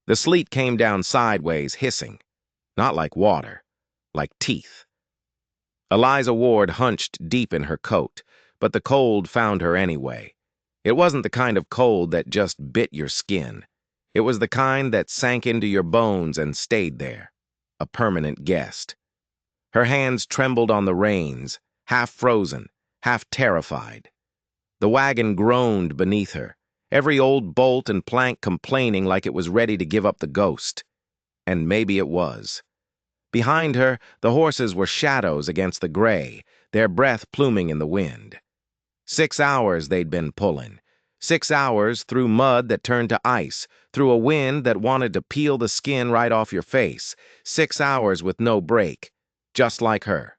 The sleet came down sideways, hissing, not like water, like teeth. Eliza Ward hunched deep in her coat, but the cold found her anyway. It wasn't the kind of cold that just bit your skin. It was the kind that sank into your bones and stayed there, a permanent guest. Her hands trembled on the reins, half frozen, half terrified. The wagon groaned beneath her, every old bolt and plank complaining like it was ready to give up the ghost. And maybe it was. Behind her, the horses were shadows against the gray, their breath pluming in the wind. 6 hours they'd been pulling. 6 hours through mud that turned to ice, through a wind that wanted to peel the skin right off your face. 6 hours with no break, just like her.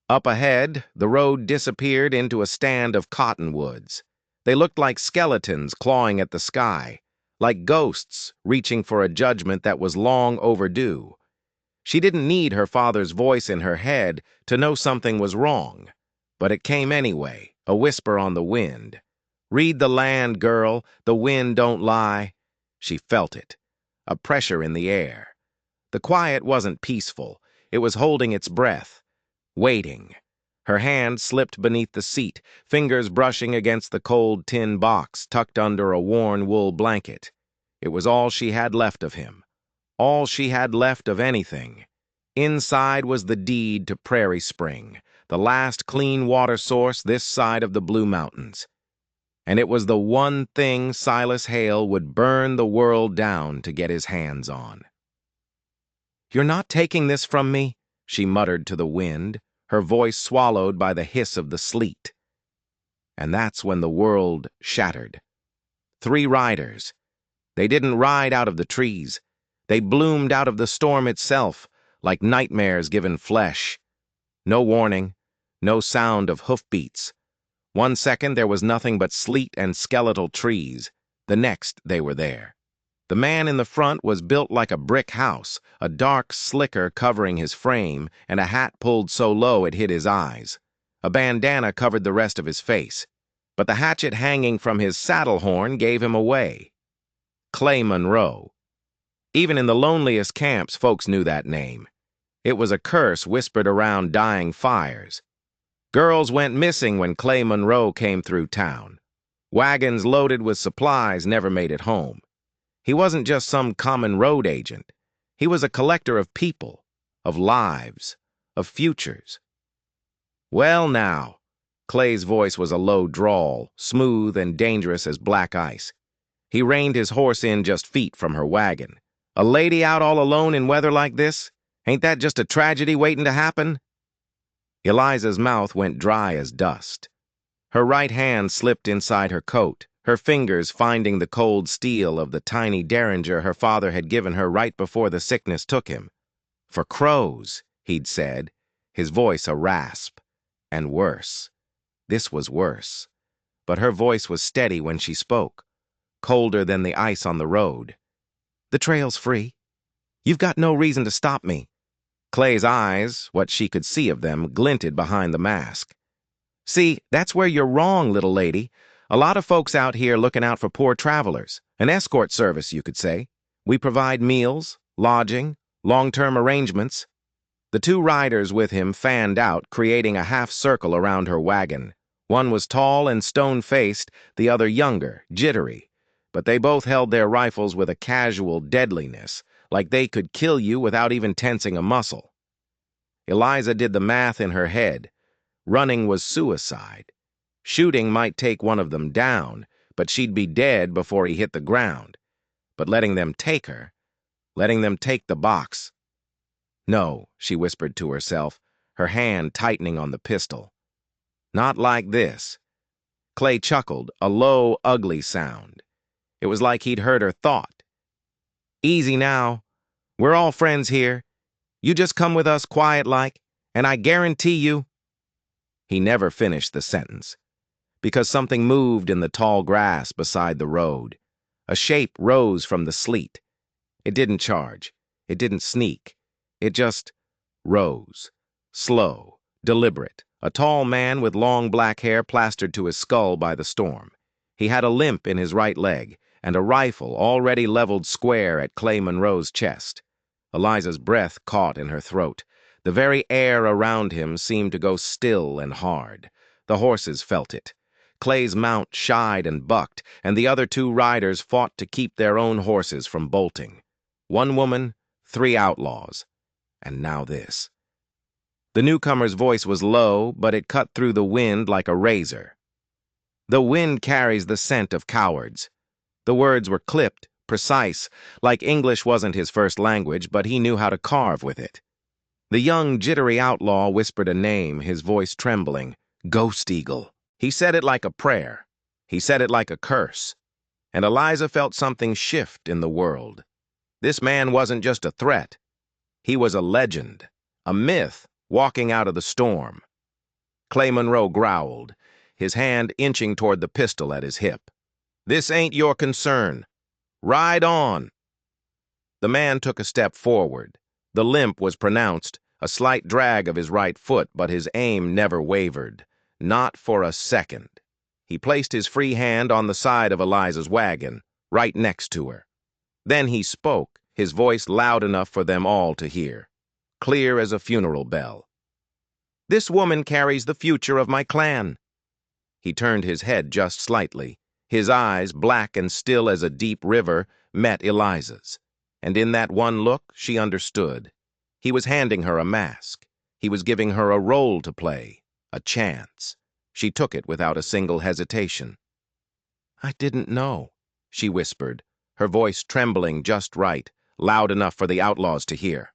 Up ahead, the road disappeared into a stand of cottonwoods. They looked like skeletons clawing at the sky, like ghosts reaching for a judgment that was long overdue. She didn't need her father's voice in her head to know something was wrong, but it came anyway, a whisper on the wind. Read the land, girl, the wind don't lie. She felt it, a pressure in the air. The quiet wasn't peaceful, it was holding its breath, waiting. Her hand slipped beneath the seat, fingers brushing against the cold tin box tucked under a worn wool blanket. It was all she had left of him. All she had left of anything. Inside was the deed to Prairie Spring, the last clean water source this side of the Blue Mountains. And it was the one thing Silas Hale would burn the world down to get his hands on. "You're not taking this from me," she muttered to the wind, her voice swallowed by the hiss of the sleet. And that's when the world shattered. 3 riders. They didn't ride out of the trees. They bloomed out of the storm itself, like nightmares given flesh. No warning, no sound of hoofbeats. 1 second there was nothing but sleet and skeletal trees. The next they were there. The man in the front was built like a brick house, a dark slicker covering his frame, and a hat pulled so low it hid his eyes. A bandana covered the rest of his face, but the hatchet hanging from his saddle horn gave him away. Clay Monroe. Even in the loneliest camps, folks knew that name. It was a curse whispered around dying fires. Girls went missing when Clay Monroe came through town. Wagons loaded with supplies never made it home. He wasn't just some common road agent. He was a collector of people, of lives, of futures. "Well, now," Clay's voice was a low drawl, smooth and dangerous as black ice. He reined his horse in just feet from her wagon. "A lady out all alone in weather like this? Ain't that just a tragedy waiting to happen?" Eliza's mouth went dry as dust. Her right hand slipped inside her coat, her fingers finding the cold steel of the tiny derringer her father had given her right before the sickness took him. "For crows," he'd said, his voice a rasp. And worse. This was worse. But her voice was steady when she spoke, colder than the ice on the road. "The trail's free. You've got no reason to stop me." Clay's eyes, what she could see of them, glinted behind the mask. "See, that's where you're wrong, little lady. A lot of folks out here looking out for poor travelers. An escort service, you could say. We provide meals, lodging, long-term arrangements." The 2 riders with him fanned out, creating a half circle around her wagon. One was tall and stone-faced, the other younger, jittery. But they both held their rifles with a casual deadliness, like they could kill you without even tensing a muscle. Eliza did the math in her head. Running was suicide. Shooting might take one of them down, but she'd be dead before he hit the ground. But letting them take her, letting them take the box. "No," she whispered to herself, her hand tightening on the pistol. "Not like this." Clay chuckled, a low, ugly sound. It was like he'd heard her thought. "Easy now. We're all friends here. You just come with us quiet-like, and I guarantee you—" He never finished the sentence, because something moved in the tall grass beside the road. A shape rose from the sleet. It didn't charge. It didn't sneak. It just rose. Slow, deliberate. A tall man with long black hair plastered to his skull by the storm. He had a limp in his right leg, and a rifle already leveled square at Clay Monroe's chest. Eliza's breath caught in her throat. The very air around him seemed to go still and hard. The horses felt it. Clay's mount shied and bucked, and the other two riders fought to keep their own horses from bolting. One woman, 3 outlaws. And now this. The newcomer's voice was low, but it cut through the wind like a razor. The wind carries the scent of cowards. The words were clipped, precise, like English wasn't his first language, but he knew how to carve with it. The young, jittery outlaw whispered a name, his voice trembling. Ghost Eagle. He said it like a prayer. He said it like a curse. And Eliza felt something shift in the world. This man wasn't just a threat. He was a legend, a myth walking out of the storm. Clay Monroe growled, his hand inching toward the pistol at his hip. This ain't your concern. Ride on. The man took a step forward. The limp was pronounced, a slight drag of his right foot, but his aim never wavered. Not for a second. He placed his free hand on the side of Eliza's wagon, right next to her. Then he spoke, his voice loud enough for them all to hear, clear as a funeral bell. This woman carries the future of my clan. He turned his head just slightly. His eyes, black and still as a deep river, met Eliza's. And in that one look, she understood. He was handing her a mask. He was giving her a role to play, a chance. She took it without a single hesitation. I didn't know, she whispered, her voice trembling just right, loud enough for the outlaws to hear.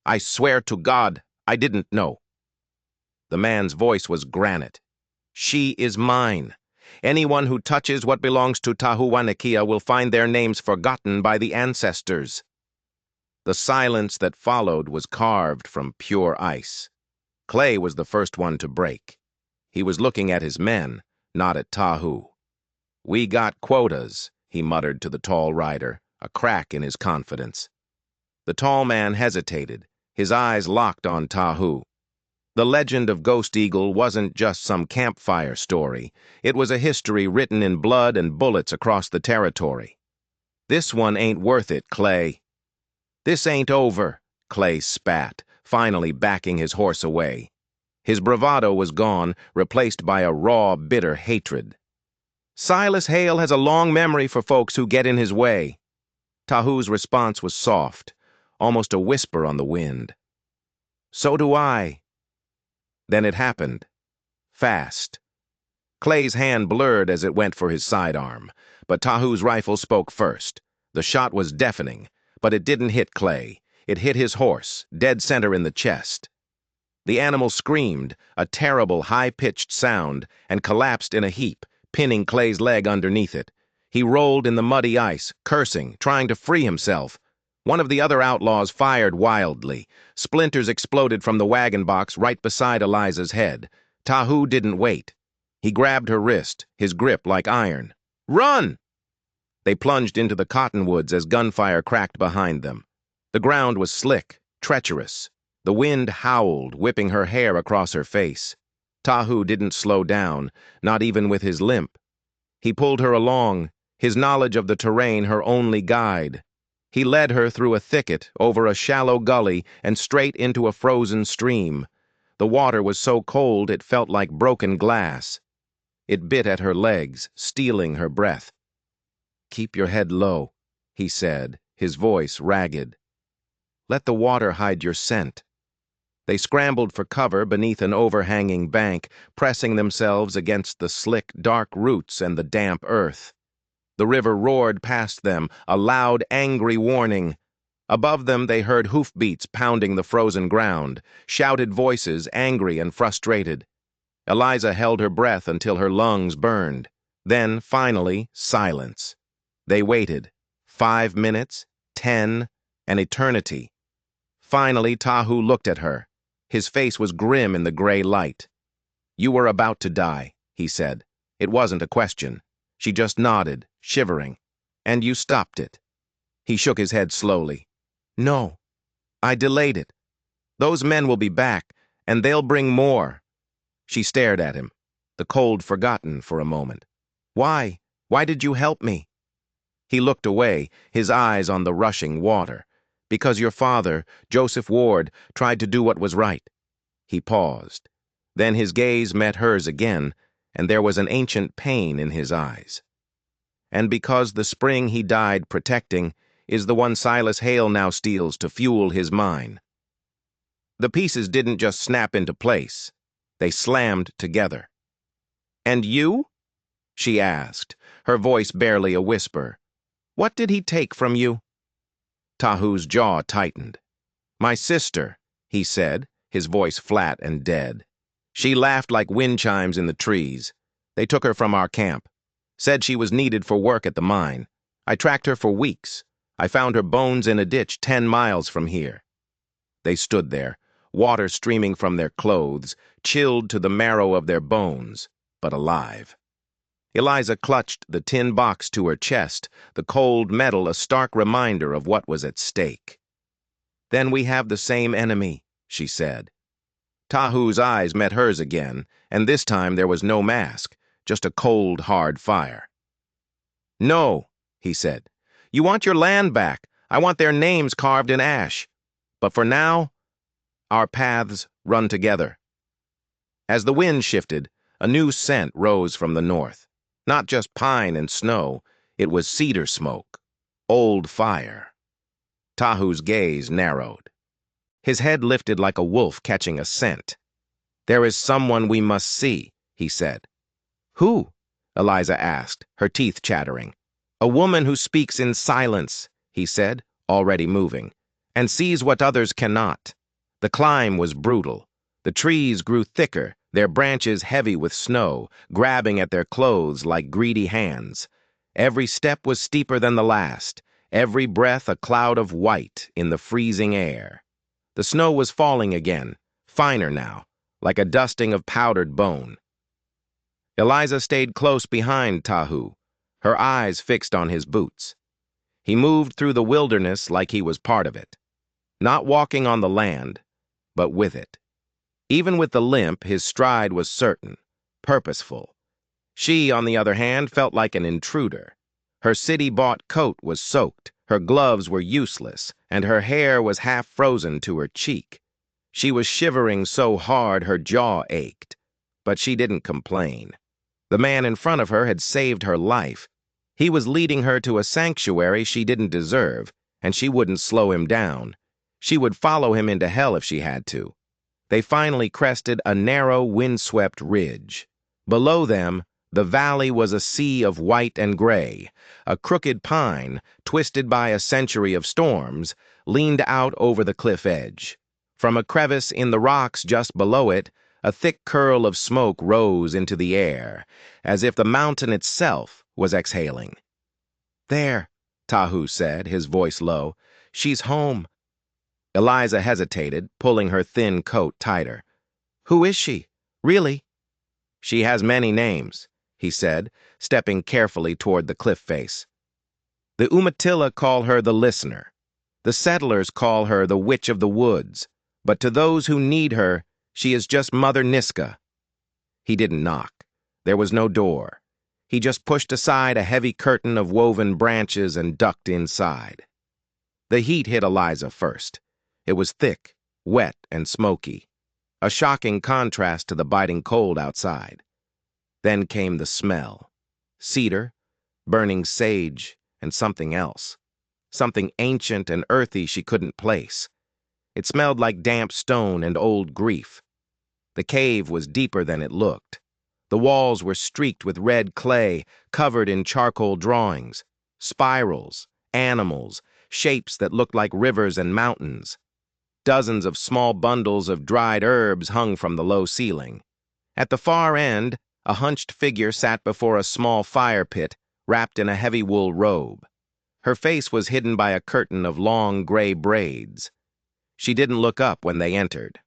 I swear to God, I didn't know. The man's voice was granite. She is mine. Anyone who touches what belongs to Tahuanakia will find their names forgotten by the ancestors. The silence that followed was carved from pure ice. Clay was the first one to break. He was looking at his men, not at Tahu. We got quotas, he muttered to the tall rider, a crack in his confidence. The tall man hesitated, his eyes locked on Tahu. The legend of Ghost Eagle wasn't just some campfire story. It was a history written in blood and bullets across the territory. This one ain't worth it, Clay. This ain't over, Clay spat, finally backing his horse away. His bravado was gone, replaced by a raw, bitter hatred. Silas Hale has a long memory for folks who get in his way. Tahu's response was soft, almost a whisper on the wind. So do I. Then it happened. Fast. Clay's hand blurred as it went for his sidearm, but Tahu's rifle spoke first. The shot was deafening, but it didn't hit Clay. It hit his horse, dead center in the chest. The animal screamed, a terrible high-pitched sound, and collapsed in a heap, pinning Clay's leg underneath it. He rolled in the muddy ice, cursing, trying to free himself. One of the other outlaws fired wildly. Splinters exploded from the wagon box right beside Eliza's head. Tahu didn't wait. He grabbed her wrist, his grip like iron. Run! They plunged into the cottonwoods as gunfire cracked behind them. The ground was slick, treacherous. The wind howled, whipping her hair across her face. Tahu didn't slow down, not even with his limp. He pulled her along, his knowledge of the terrain her only guide. He led her through a thicket, over a shallow gully, and straight into a frozen stream. The water was so cold it felt like broken glass. It bit at her legs, stealing her breath. Keep your head low, he said, his voice ragged. Let the water hide your scent. They scrambled for cover beneath an overhanging bank, pressing themselves against the slick, dark roots and the damp earth. The river roared past them, a loud, angry warning. Above them they heard hoofbeats pounding the frozen ground, shouted voices, angry and frustrated. Eliza held her breath until her lungs burned. Then, finally, silence. They waited. 5 minutes, 10, an eternity. Finally, Tahu looked at her. His face was grim in the gray light. You were about to die, he said. It wasn't a question. She just nodded, shivering. And you stopped it. He shook his head slowly. No, I delayed it. Those men will be back, and they'll bring more. She stared at him, the cold forgotten for a moment. Why? Why did you help me? He looked away, his eyes on the rushing water. Because your father, Joseph Ward, tried to do what was right. He paused. Then his gaze met hers again, and there was an ancient pain in his eyes. And because the spring he died protecting is the one Silas Hale now steals to fuel his mine. The pieces didn't just snap into place. They slammed together. "And you?" she asked, her voice barely a whisper. "What did he take from you?" Tahu's jaw tightened. "My sister," he said, his voice flat and dead. "She laughed like wind chimes in the trees. They took her from our camp. Said she was needed for work at the mine. I tracked her for weeks. I found her bones in a ditch 10 miles from here." They stood there, water streaming from their clothes, chilled to the marrow of their bones, but alive. Eliza clutched the tin box to her chest, the cold metal a stark reminder of what was at stake. "Then we have the same enemy," she said. Tahu's eyes met hers again, and this time there was no mask, just a cold, hard fire. "No," he said. "You want your land back. I want their names carved in ash. But for now, our paths run together." As the wind shifted, a new scent rose from the north. Not just pine and snow, it was cedar smoke, old fire. Tahu's gaze narrowed. His head lifted like a wolf catching a scent. "There is someone we must see," he said. "Who?" Eliza asked, her teeth chattering. "A woman who speaks in silence," he said, already moving, "and sees what others cannot." The climb was brutal. The trees grew thicker, their branches heavy with snow, grabbing at their clothes like greedy hands. Every step was steeper than the last, every breath a cloud of white in the freezing air. The snow was falling again, finer now, like a dusting of powdered bone. Eliza stayed close behind Tahu, her eyes fixed on his boots. He moved through the wilderness like he was part of it, not walking on the land, but with it. Even with the limp, his stride was certain, purposeful. She, on the other hand, felt like an intruder. Her city-bought coat was soaked, her gloves were useless, and her hair was half frozen to her cheek. She was shivering so hard her jaw ached, but she didn't complain. The man in front of her had saved her life. He was leading her to a sanctuary she didn't deserve, and she wouldn't slow him down. She would follow him into hell if she had to. They finally crested a narrow, windswept ridge. Below them, the valley was a sea of white and gray. A crooked pine, twisted by a century of storms, leaned out over the cliff edge. From a crevice in the rocks just below it, a thick curl of smoke rose into the air, as if the mountain itself was exhaling. "There," Tahu said, his voice low. "She's home." Eliza hesitated, pulling her thin coat tighter. "Who is she? Really?" "She has many names," he said, stepping carefully toward the cliff face. "The Umatilla call her the Listener. The settlers call her the Witch of the Woods. But to those who need her, she is just Mother Niska." He didn't knock. There was no door. He just pushed aside a heavy curtain of woven branches and ducked inside. The heat hit Eliza first. It was thick, wet, and smoky, a shocking contrast to the biting cold outside. Then came the smell. Cedar, burning sage, and something else. Something ancient and earthy she couldn't place. It smelled like damp stone and old grief. The cave was deeper than it looked. The walls were streaked with red clay, covered in charcoal drawings, spirals, animals, shapes that looked like rivers and mountains. Dozens of small bundles of dried herbs hung from the low ceiling. At the far end, a hunched figure sat before a small fire pit, wrapped in a heavy wool robe. Her face was hidden by a curtain of long gray braids. She didn't look up when they entered.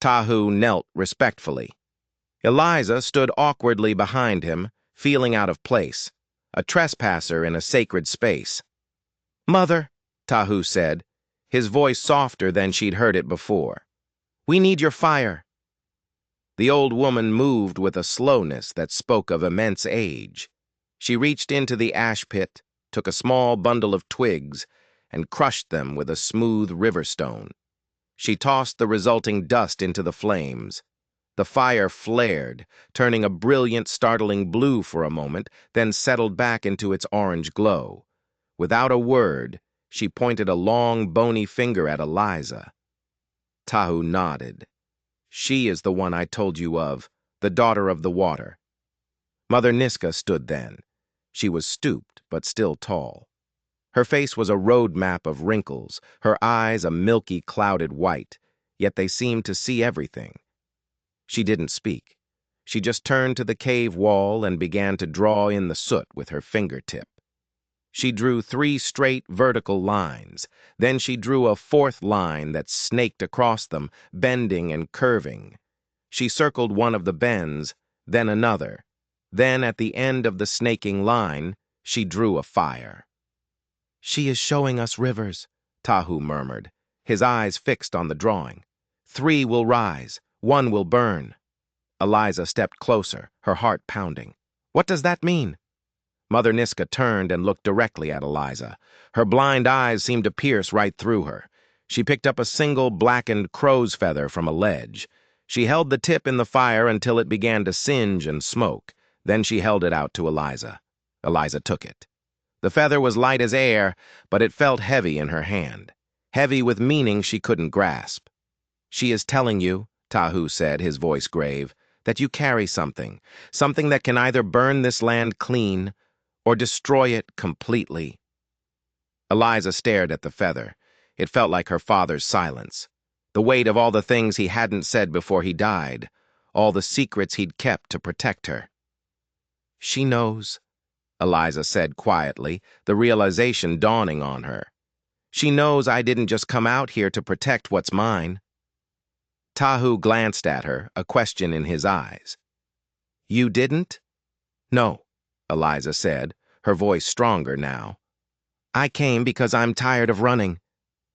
Tahu knelt respectfully. Eliza stood awkwardly behind him, feeling out of place, a trespasser in a sacred space. "Mother," Tahu said, his voice softer than she'd heard it before. "We need your fire." The old woman moved with a slowness that spoke of immense age. She reached into the ash pit, took a small bundle of twigs, and crushed them with a smooth river stone. She tossed the resulting dust into the flames. The fire flared, turning a brilliant, startling blue for a moment, then settled back into its orange glow. Without a word, she pointed a long, bony finger at Eliza. Tahu nodded. She is the one I told you of, the daughter of the water. Mother Niska stood then. She was stooped, but still tall. Her face was a road map of wrinkles, her eyes a milky, clouded white, yet they seemed to see everything. She didn't speak. She just turned to the cave wall and began to draw in the soot with her fingertip. She drew 3 straight vertical lines. Then she drew a 4th line that snaked across them, bending and curving. She circled one of the bends, then another. Then, at the end of the snaking line, she drew a fire. "She is showing us rivers," Tahu murmured, his eyes fixed on the drawing. 3 will rise, 1 will burn. Eliza stepped closer, her heart pounding. "What does that mean?" Mother Niska turned and looked directly at Eliza. Her blind eyes seemed to pierce right through her. She picked up a single blackened crow's feather from a ledge. She held the tip in the fire until it began to singe and smoke. Then she held it out to Eliza. Eliza took it. The feather was light as air, but it felt heavy in her hand. Heavy with meaning she couldn't grasp. "She is telling you," Tahu said, his voice grave, "that you carry something that can either burn this land clean or destroy it completely." Eliza stared at the feather. It felt like her father's silence. The weight of all the things he hadn't said before he died, all the secrets he'd kept to protect her. "She knows," Eliza said quietly, the realization dawning on her. "She knows I didn't just come out here to protect what's mine." Tahu glanced at her, a question in his eyes. "You didn't?" "No," Eliza said, her voice stronger now. "I came because I'm tired of running.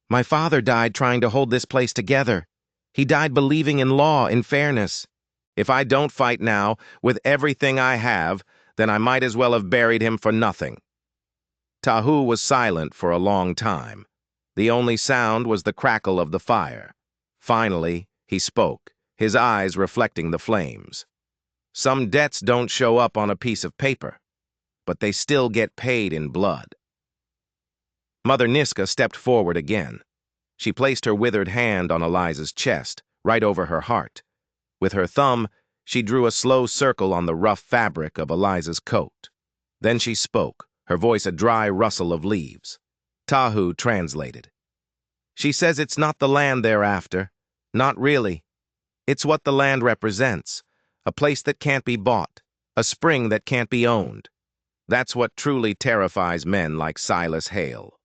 My father died trying to hold this place together. He died believing in law, in fairness. If I don't fight now, with everything I have, then I might as well have buried him for nothing." Tahu was silent for a long time. The only sound was the crackle of the fire. Finally, he spoke, his eyes reflecting the flames. "Some debts don't show up on a piece of paper, but they still get paid in blood." Mother Niska stepped forward again. She placed her withered hand on Eliza's chest, right over her heart. With her thumb, she drew a slow circle on the rough fabric of Eliza's coat. Then she spoke, her voice a dry rustle of leaves. Tahu translated. "She says it's not the land they're after. Not really. It's what the land represents. A place that can't be bought. A spring that can't be owned. That's what truly terrifies men like Silas Hale."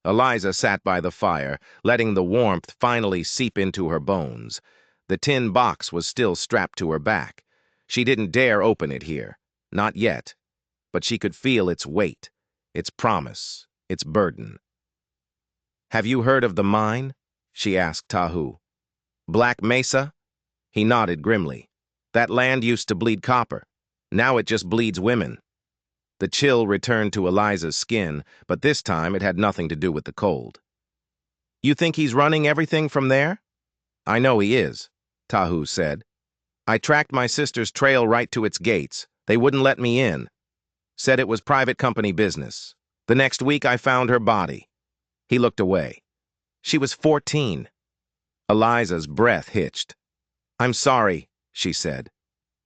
Eliza sat by the fire, letting the warmth finally seep into her bones. The tin box was still strapped to her back. She didn't dare open it here. Not yet. But she could feel its weight, its promise, its burden. "Have you heard of the mine?" she asked Tahu. "Black Mesa?" He nodded grimly. "That land used to bleed copper. Now it just bleeds women." The chill returned to Eliza's skin, but this time it had nothing to do with the cold. "You think he's running everything from there?" "I know he is," Tahu said. "I tracked my sister's trail right to its gates. They wouldn't let me in. Said it was private company business. The next week I found her body." He looked away. "She was 14. Eliza's breath hitched. "I'm sorry," she said.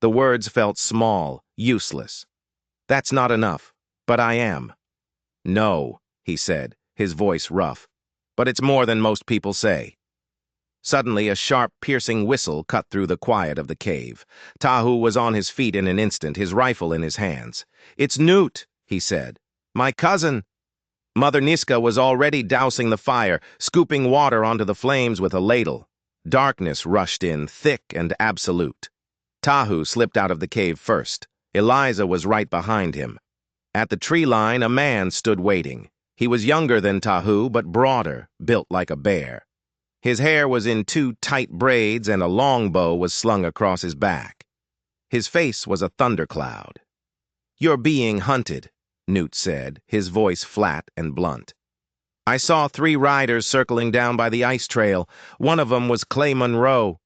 The words felt small, useless. "That's not enough, but I am." "No," he said, his voice rough. "But it's more than most people say." Suddenly, a sharp, piercing whistle cut through the quiet of the cave. Tahu was on his feet in an instant, his rifle in his hands. "It's Newt," he said. "My cousin." Mother Niska was already dousing the fire, scooping water onto the flames with a ladle. Darkness rushed in, thick and absolute. Tahu slipped out of the cave first. Eliza was right behind him. At the tree line, a man stood waiting. He was younger than Tahu, but broader, built like a bear. His hair was in 2 tight braids and a longbow was slung across his back. His face was a thundercloud. "You're being hunted," Newt said, his voice flat and blunt. I saw 3 riders circling down by the ice trail. One of them was Clay Monroe.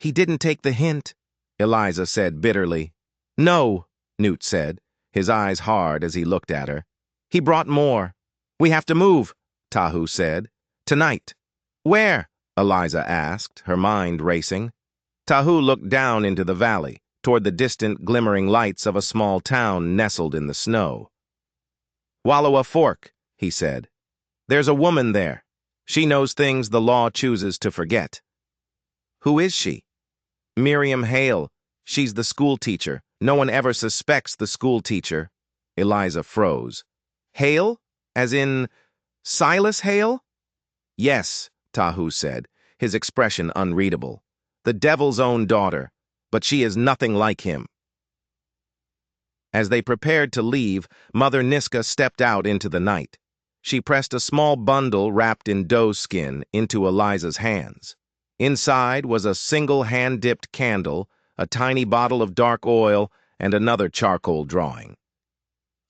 He didn't take the hint, Eliza said bitterly. No, Newt said, his eyes hard as he looked at her. He brought more. We have to move, Tahu said. Tonight. Where? Eliza asked, her mind racing. Tahu looked down into the valley, toward the distant glimmering lights of a small town nestled in the snow. Wallowa Fork, he said. There's a woman there. She knows things the law chooses to forget. Who is she? Miriam Hale. She's the school teacher. No one ever suspects the school teacher. Eliza froze. Hale? As in Silas Hale? Yes, Tahu said, his expression unreadable. The devil's own daughter, but she is nothing like him. As they prepared to leave, Mother Niska stepped out into the night. She pressed a small bundle wrapped in doe skin into Eliza's hands. Inside was a single hand-dipped candle, a tiny bottle of dark oil, and another charcoal drawing.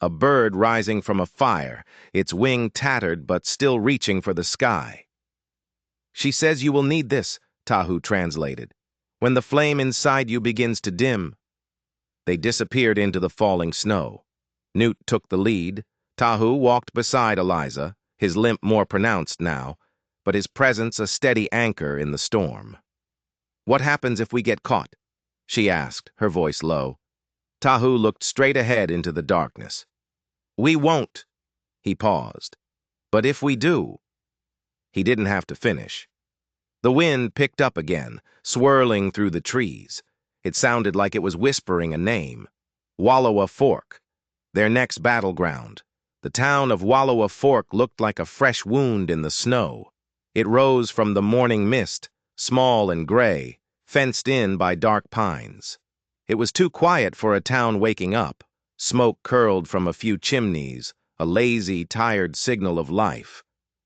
A bird rising from a fire, its wing tattered but still reaching for the sky. She says you will need this, Tahu translated, when the flame inside you begins to dim. They disappeared into the falling snow. Newt took the lead. Tahu walked beside Eliza, his limp more pronounced now, but his presence a steady anchor in the storm. What happens if we get caught? She asked, her voice low. Tahu looked straight ahead into the darkness. We won't. He paused. But if we do? He didn't have to finish. The wind picked up again, swirling through the trees. It sounded like it was whispering a name. Wallowa Fork, their next battleground. The town of Wallowa Fork looked like a fresh wound in the snow. It rose from the morning mist, small and gray, fenced in by dark pines. It was too quiet for a town waking up. Smoke curled from a few chimneys, a lazy, tired signal of life.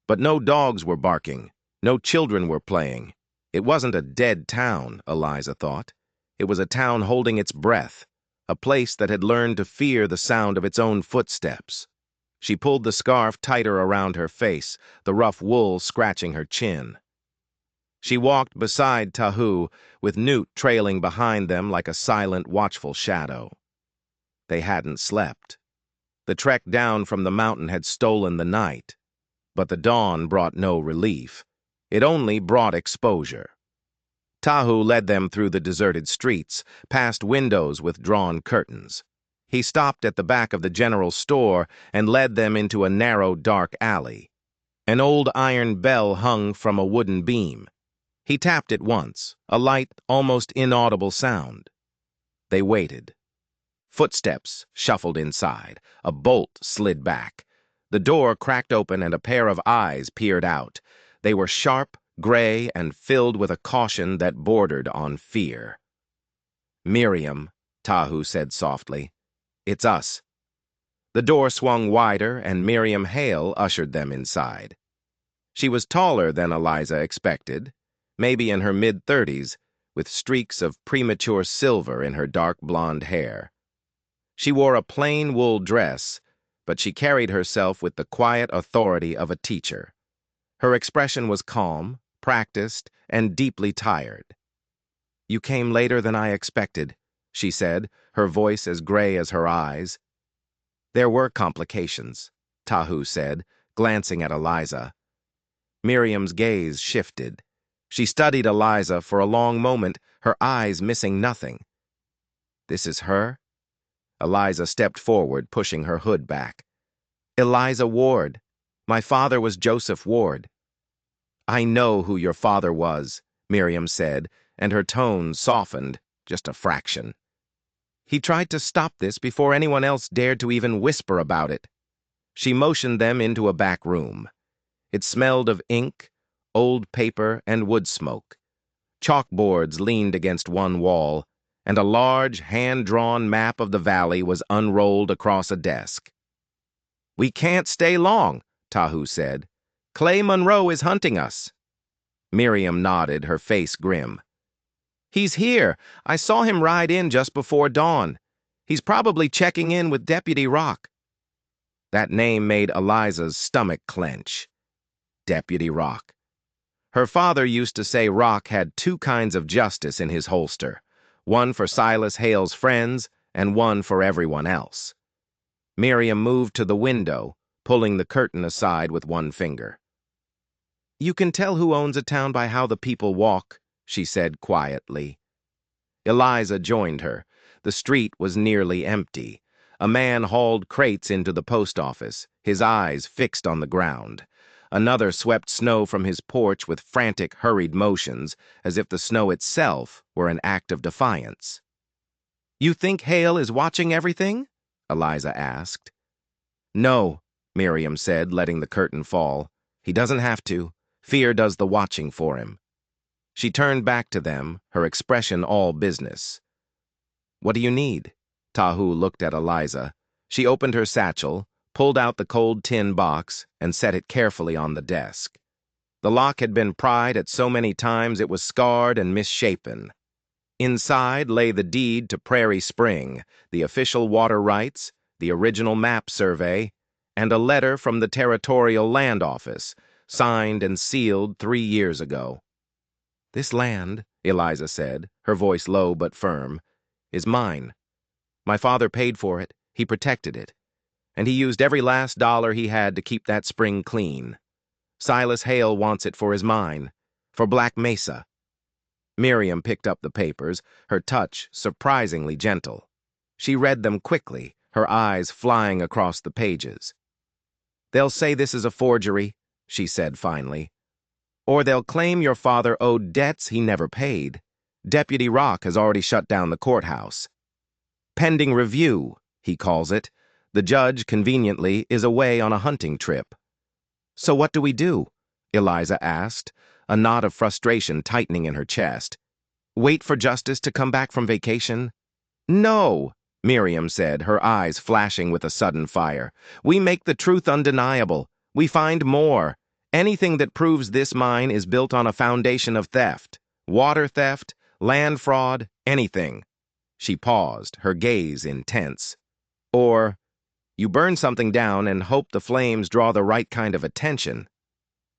But no dogs were barking, no children were playing. It wasn't a dead town, Eliza thought. It was a town holding its breath, a place that had learned to fear the sound of its own footsteps. She pulled the scarf tighter around her face, the rough wool scratching her chin. She walked beside Tahu, with Newt trailing behind them like a silent, watchful shadow. They hadn't slept. The trek down from the mountain had stolen the night, but the dawn brought no relief. It only brought exposure. Tahu led them through the deserted streets, past windows with drawn curtains. He stopped at the back of the general store and led them into a narrow, dark alley. An old iron bell hung from a wooden beam. He tapped it once, a light, almost inaudible sound. They waited. Footsteps shuffled inside. A bolt slid back. The door cracked open and a pair of eyes peered out. They were sharp, gray, and filled with a caution that bordered on fear. Miriam, Tahu said softly. It's us. The door swung wider and Miriam Hale ushered them inside. She was taller than Eliza expected, maybe in her mid-30s, with streaks of premature silver in her dark blonde hair. She wore a plain wool dress, but she carried herself with the quiet authority of a teacher. Her expression was calm, practiced, and deeply tired. You came later than I expected, she said, her voice as gray as her eyes. There were complications, Tahu said, glancing at Eliza. Miriam's gaze shifted. She studied Eliza for a long moment, her eyes missing nothing. This is her? Eliza stepped forward, pushing her hood back. Eliza Ward. My father was Joseph Ward. I know who your father was, Miriam said, and her tone softened, just a fraction. He tried to stop this before anyone else dared to even whisper about it. She motioned them into a back room. It smelled of ink, old paper, and wood smoke. Chalkboards leaned against one wall, and a large, hand-drawn map of the valley was unrolled across a desk. We can't stay long, Tahu said. Clay Monroe is hunting us. Miriam nodded, her face grim. He's here. I saw him ride in just before dawn. He's probably checking in with Deputy Rock. That name made Eliza's stomach clench. Deputy Rock. Her father used to say Rock had two kinds of justice in his holster, one for Silas Hale's friends and one for everyone else. Miriam moved to the window, pulling the curtain aside with one finger. "You can tell who owns a town by how the people walk," she said quietly. Eliza joined her. The street was nearly empty. A man hauled crates into the post office, his eyes fixed on the ground. Another swept snow from his porch with frantic, hurried motions, as if the snow itself were an act of defiance. "You think Hale is watching everything?" Eliza asked. "No," Miriam said, letting the curtain fall. "He doesn't have to. Fear does the watching for him." She turned back to them, her expression all business. "What do you need?" Tahu looked at Eliza. She opened her satchel, pulled out the cold tin box, and set it carefully on the desk. The lock had been pried at so many times it was scarred and misshapen. Inside lay the deed to Prairie Spring, the official water rights, the original map survey, and a letter from the Territorial Land Office, signed and sealed 3 years ago. "This land," Eliza said, her voice low but firm, "is mine. My father paid for it, he protected it, and he used every last dollar he had to keep that spring clean. Silas Hale wants it for his mine, for Black Mesa." Miriam picked up the papers, her touch surprisingly gentle. She read them quickly, her eyes flying across the pages. "They'll say this is a forgery," she said finally. "Or they'll claim your father owed debts he never paid. Deputy Rock has already shut down the courthouse. Pending review, he calls it. The judge, conveniently, is away on a hunting trip." "So what do we do?" Eliza asked, a knot of frustration tightening in her chest. "Wait for justice to come back from vacation?" "No," Miriam said, her eyes flashing with a sudden fire. "We make the truth undeniable. We find more. Anything that proves this mine is built on a foundation of theft. Water theft, land fraud, anything." She paused, her gaze intense. "Or you burn something down and hope the flames draw the right kind of attention."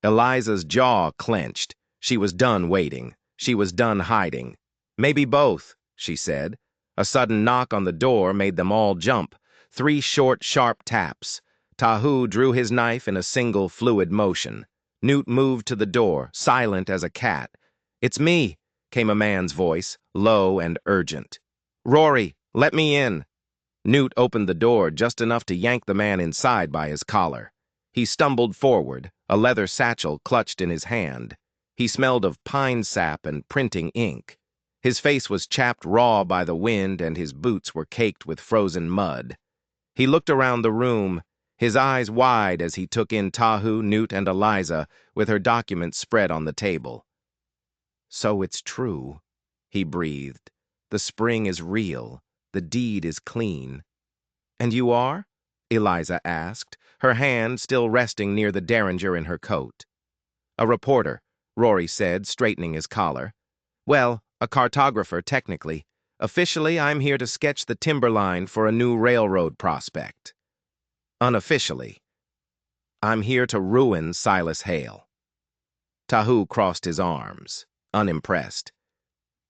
Eliza's jaw clenched. She was done waiting. She was done hiding. "Maybe both," she said. A sudden knock on the door made them all jump. 3 short, sharp taps. Tahu drew his knife in a single fluid motion. Newt moved to the door, silent as a cat. "It's me," came a man's voice, low and urgent. "Rory, let me in." Newt opened the door just enough to yank the man inside by his collar. He stumbled forward, a leather satchel clutched in his hand. He smelled of pine sap and printing ink. His face was chapped raw by the wind and his boots were caked with frozen mud. He looked around the room, his eyes wide as he took in Tahu, Newt, and Eliza with her documents spread on the table. "So it's true," he breathed. "The spring is real. The deed is clean." "And you are?" Eliza asked, her hand still resting near the derringer in her coat. "A reporter," Rory said, straightening his collar. "Well, a cartographer, technically. Officially, I'm here to sketch the timberline for a new railroad prospect. Unofficially, I'm here to ruin Silas Hale." Tahu crossed his arms, unimpressed.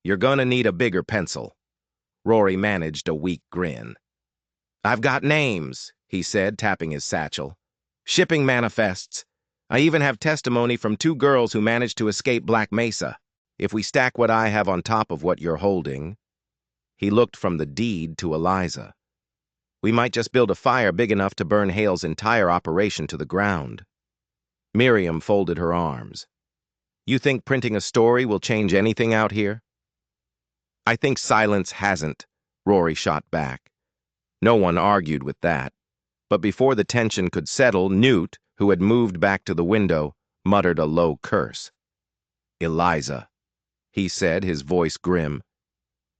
"You're gonna need a bigger pencil." Rory managed a weak grin. "I've got names," he said, tapping his satchel. "Shipping manifests. I even have testimony from 2 girls who managed to escape Black Mesa. If we stack what I have on top of what you're holding—" He looked from the deed to Eliza. "We might just build a fire big enough to burn Hale's entire operation to the ground." Miriam folded her arms. "You think printing a story will change anything out here?" "I think silence hasn't," Rory shot back. No one argued with that. But before the tension could settle, Newt, who had moved back to the window, muttered a low curse. "Eliza," he said, his voice grim.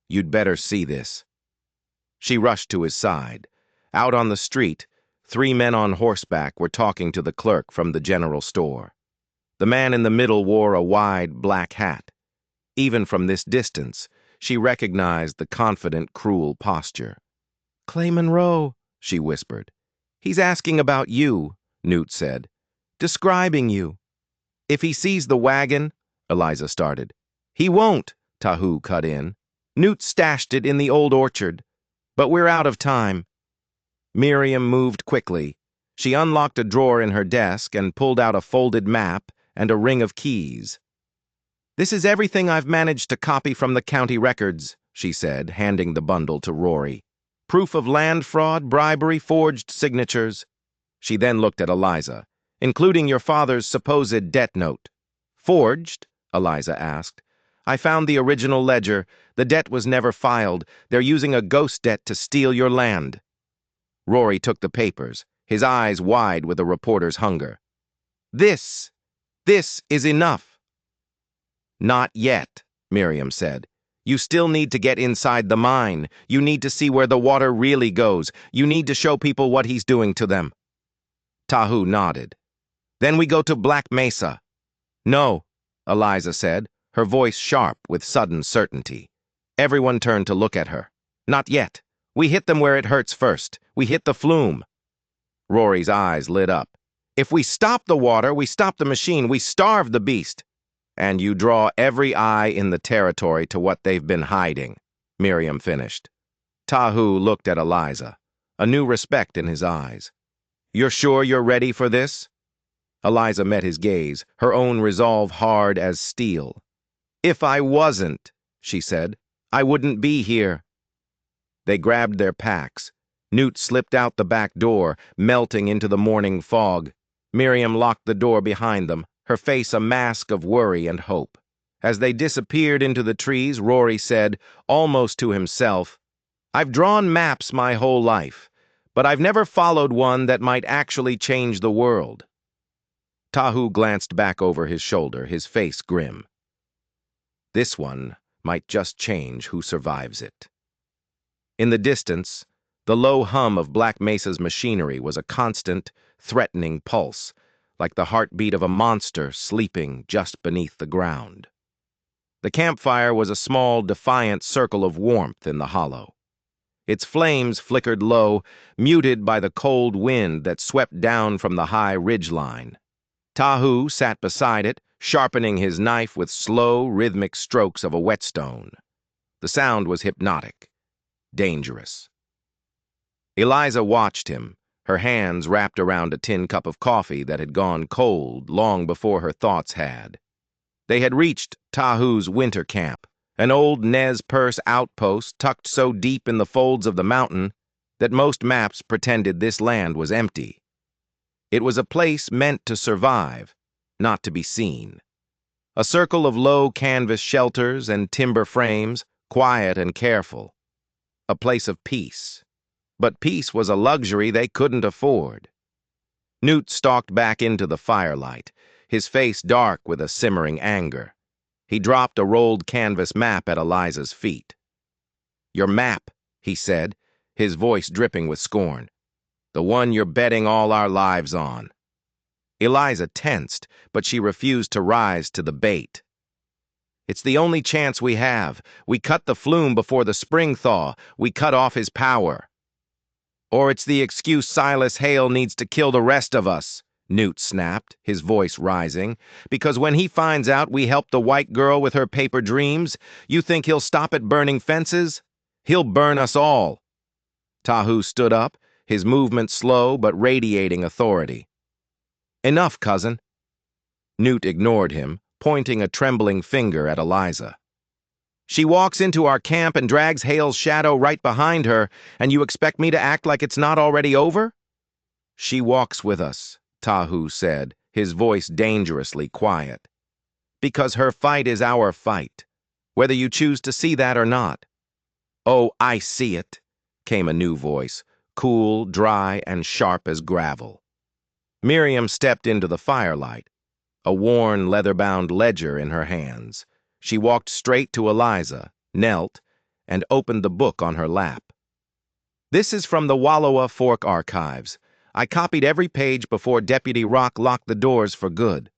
"You'd better see this." She rushed to his side. Out on the street, 3 men on horseback were talking to the clerk from the general store. The man in the middle wore a wide black hat. Even from this distance, she recognized the confident, cruel posture. "Clay Monroe," she whispered. He's asking about you, Newt said. Describing you. If he sees the wagon, Eliza started. He won't, Tahu cut in. Newt stashed it in the old orchard. But we're out of time. Miriam moved quickly. She unlocked a drawer in her desk and pulled out a folded map and a ring of keys. This is everything I've managed to copy from the county records, she said, handing the bundle to Rory. Proof of land fraud, bribery, forged signatures. She then looked at Eliza. Including your father's supposed debt note. Forged? Eliza asked. I found the original ledger. The debt was never filed. They're using a ghost debt to steal your land. Rory took the papers, his eyes wide with a reporter's hunger. This is enough. Not yet, Miriam said. You still need to get inside the mine. You need to see where the water really goes. You need to show people what he's doing to them. Tahu nodded. Then we go to Black Mesa. No, Eliza said, her voice sharp with sudden certainty. Everyone turned to look at her. Not yet. We hit them where it hurts first. We hit the flume. Rory's eyes lit up. If we stop the water, we stop the machine, we starve the beast. And you draw every eye in the territory to what they've been hiding, Miriam finished. Tahu looked at Eliza, a new respect in his eyes. You're sure you're ready for this? Eliza met his gaze, her own resolve hard as steel. If I wasn't, she said, I wouldn't be here. They grabbed their packs. Newt slipped out the back door, melting into the morning fog. Miriam locked the door behind them, her face a mask of worry and hope. As they disappeared into the trees, Rory said, almost to himself, I've drawn maps my whole life, but I've never followed one that might actually change the world. Tahu glanced back over his shoulder, his face grim. This one might just change who survives it. In the distance, the low hum of Black Mesa's machinery was a constant, threatening pulse, like the heartbeat of a monster sleeping just beneath the ground. The campfire was a small, defiant circle of warmth in the hollow. Its flames flickered low, muted by the cold wind that swept down from the high ridgeline. Tahu sat beside it, sharpening his knife with slow, rhythmic strokes of a whetstone. The sound was hypnotic, dangerous. Eliza watched him, her hands wrapped around a tin cup of coffee that had gone cold long before her thoughts had. They had reached Tahu's winter camp, an old Nez Perce outpost tucked so deep in the folds of the mountain that most maps pretended this land was empty. It was a place meant to survive, not to be seen. A circle of low canvas shelters and timber frames, quiet and careful. A place of peace. But peace was a luxury they couldn't afford. Newt stalked back into the firelight, his face dark with a simmering anger. He dropped a rolled canvas map at Eliza's feet. Your map, he said, his voice dripping with scorn. The one you're betting all our lives on. Eliza tensed, but she refused to rise to the bait. It's the only chance we have. We cut the flume before the spring thaw. We cut off his power. Or it's the excuse Silas Hale needs to kill the rest of us, Newt snapped, his voice rising. Because when he finds out we helped the white girl with her paper dreams, you think he'll stop at burning fences? He'll burn us all. Tahu stood up, his movement slow but radiating authority. Enough, cousin. Newt ignored him, pointing a trembling finger at Eliza. She walks into our camp and drags Hale's shadow right behind her, and you expect me to act like it's not already over? She walks with us, Tahu said, his voice dangerously quiet. Because her fight is our fight, whether you choose to see that or not. Oh, I see it, came a new voice, cool, dry, and sharp as gravel. Miriam stepped into the firelight, a worn, leather-bound ledger in her hands. She walked straight to Eliza, knelt, and opened the book on her lap. This is from the Wallowa Fork archives. I copied every page before Deputy Rock locked the doors for good.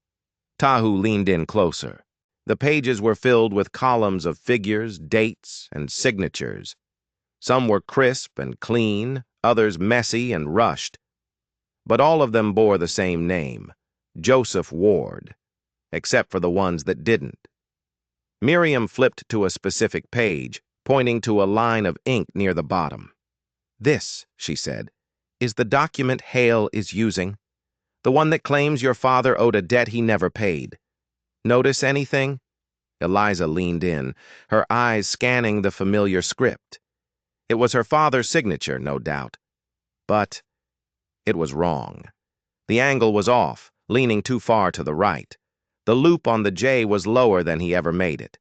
Tahu leaned in closer. The pages were filled with columns of figures, dates, and signatures. Some were crisp and clean, others messy and rushed. but all of them bore the same name, Joseph Ward, except for the ones that didn't. Miriam flipped to a specific page, pointing to a line of ink near the bottom. "This," she said, "is the document Hale is using. The one that claims your father owed a debt he never paid. Notice anything?" Eliza leaned in, her eyes scanning the familiar script. It was her father's signature, no doubt. But it was wrong. The angle was off, leaning too far to the right. The loop on the J was lower than he ever made it.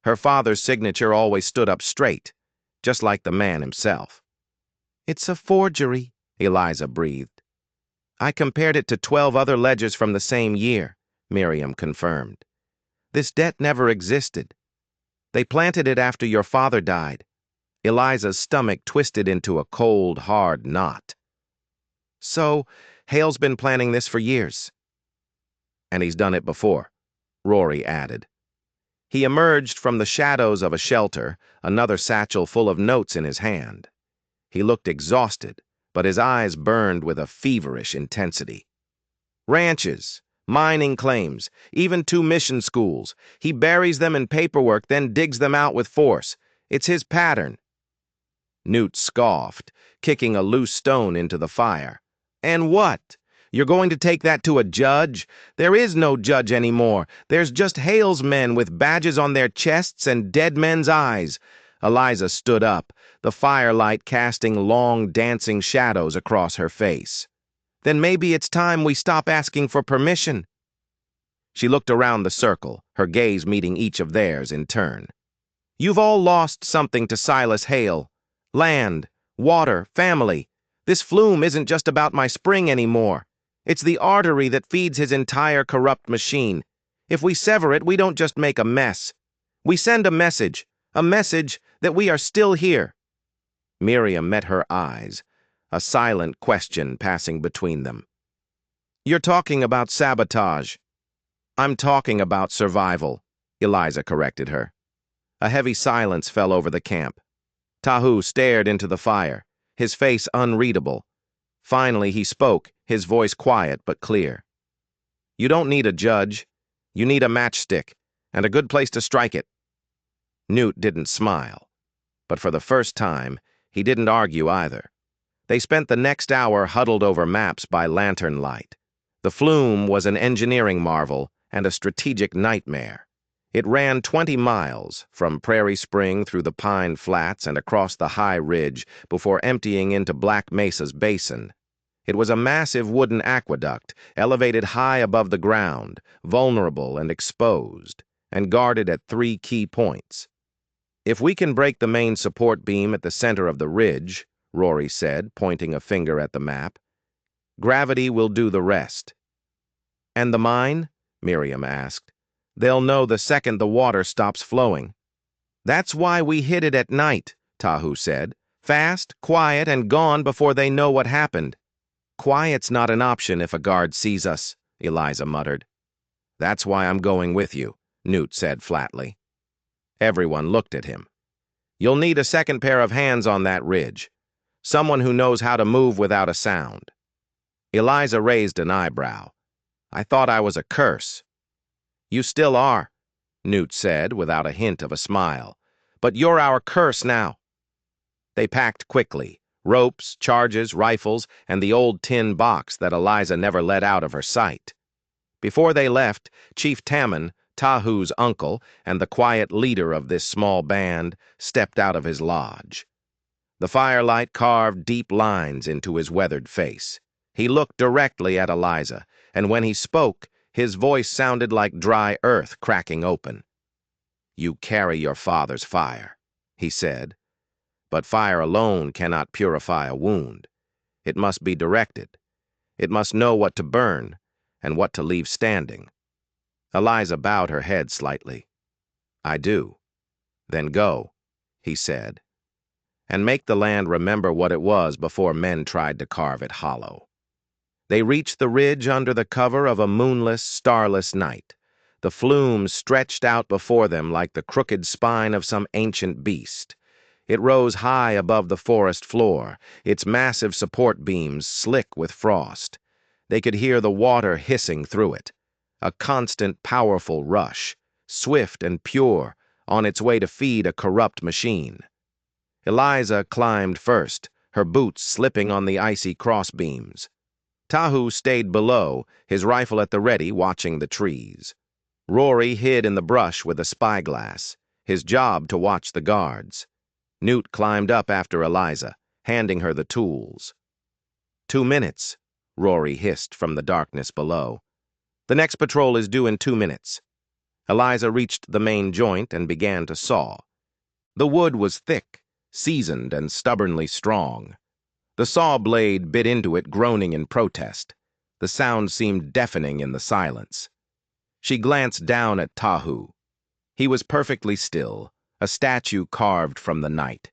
Her father's signature always stood up straight, just like the man himself. "It's a forgery," Eliza breathed. "I compared it to 12 other ledgers from the same year," Miriam confirmed. "This debt never existed. They planted it after your father died." Eliza's stomach twisted into a cold, hard knot. "So, Hale's been planning this for years." "And he's done it before," Rory added. He emerged from the shadows of a shelter, another satchel full of notes in his hand. He looked exhausted, but his eyes burned with a feverish intensity. "Ranches, mining claims, even 2 mission schools. He buries them in paperwork, then digs them out with force. It's his pattern." Newt scoffed, kicking a loose stone into the fire. "And what? You're going to take that to a judge? There is no judge anymore. There's just Hale's men with badges on their chests and dead men's eyes." Eliza stood up, the firelight casting long, dancing shadows across her face. "Then maybe it's time we stop asking for permission." She looked around the circle, her gaze meeting each of theirs in turn. "You've all lost something to Silas Hale. Land, water, family. This flume isn't just about my spring anymore. It's the artery that feeds his entire corrupt machine. If we sever it, we don't just make a mess. We send a message that we are still here." Miriam met her eyes, a silent question passing between them. "You're talking about sabotage." "I'm talking about survival," Eliza corrected her. A heavy silence fell over the camp. Tahu stared into the fire, his face unreadable. Finally he spoke, his voice quiet but clear. "You don't need a judge. You need a matchstick, and a good place to strike it." Newt didn't smile, but for the first time, he didn't argue either. They spent the next hour huddled over maps by lantern light. The flume was an engineering marvel and a strategic nightmare. It ran 20 miles, from Prairie Spring through the Pine Flats and across the high ridge before emptying into Black Mesa's basin. It was a massive wooden aqueduct, elevated high above the ground, vulnerable and exposed, and guarded at 3 key points. "If we can break the main support beam at the center of the ridge," Rory said, pointing a finger at the map, "gravity will do the rest." "And the mine?" Miriam asked. "They'll know the second the water stops flowing." "That's why we hit it at night," Tahu said. "Fast, quiet, and gone before they know what happened." "Quiet's not an option if a guard sees us," Eliza muttered. "That's why I'm going with you," Newt said flatly. Everyone looked at him. "You'll need a second pair of hands on that ridge. Someone who knows how to move without a sound." Eliza raised an eyebrow. "I thought I was a curse." "You still are," Newt said without a hint of a smile. "But you're our curse now." They packed quickly, ropes, charges, rifles, and the old tin box that Eliza never let out of her sight. Before they left, Chief Tamman, Tahu's uncle and the quiet leader of this small band, stepped out of his lodge. The firelight carved deep lines into his weathered face. He looked directly at Eliza, and when he spoke, his voice sounded like dry earth cracking open. "You carry your father's fire," he said. "But fire alone cannot purify a wound. It must be directed. It must know what to burn and what to leave standing." Eliza bowed her head slightly. "I do." "Then go," he said, "and make the land remember what it was before men tried to carve it hollow." They reached the ridge under the cover of a moonless, starless night. The flume stretched out before them like the crooked spine of some ancient beast. It rose high above the forest floor, its massive support beams slick with frost. They could hear the water hissing through it. A constant, powerful rush, swift and pure, on its way to feed a corrupt machine. Eliza climbed first, her boots slipping on the icy crossbeams. Tahu stayed below, his rifle at the ready, watching the trees. Rory hid in the brush with a spyglass, his job to watch the guards. Newt climbed up after Eliza, handing her the tools. 2 minutes, Rory hissed from the darkness below. The next patrol is due in 2 minutes. Eliza reached the main joint and began to saw. The wood was thick, seasoned and stubbornly strong. The saw blade bit into it, groaning in protest. The sound seemed deafening in the silence. She glanced down at Tahu. He was perfectly still, a statue carved from the night.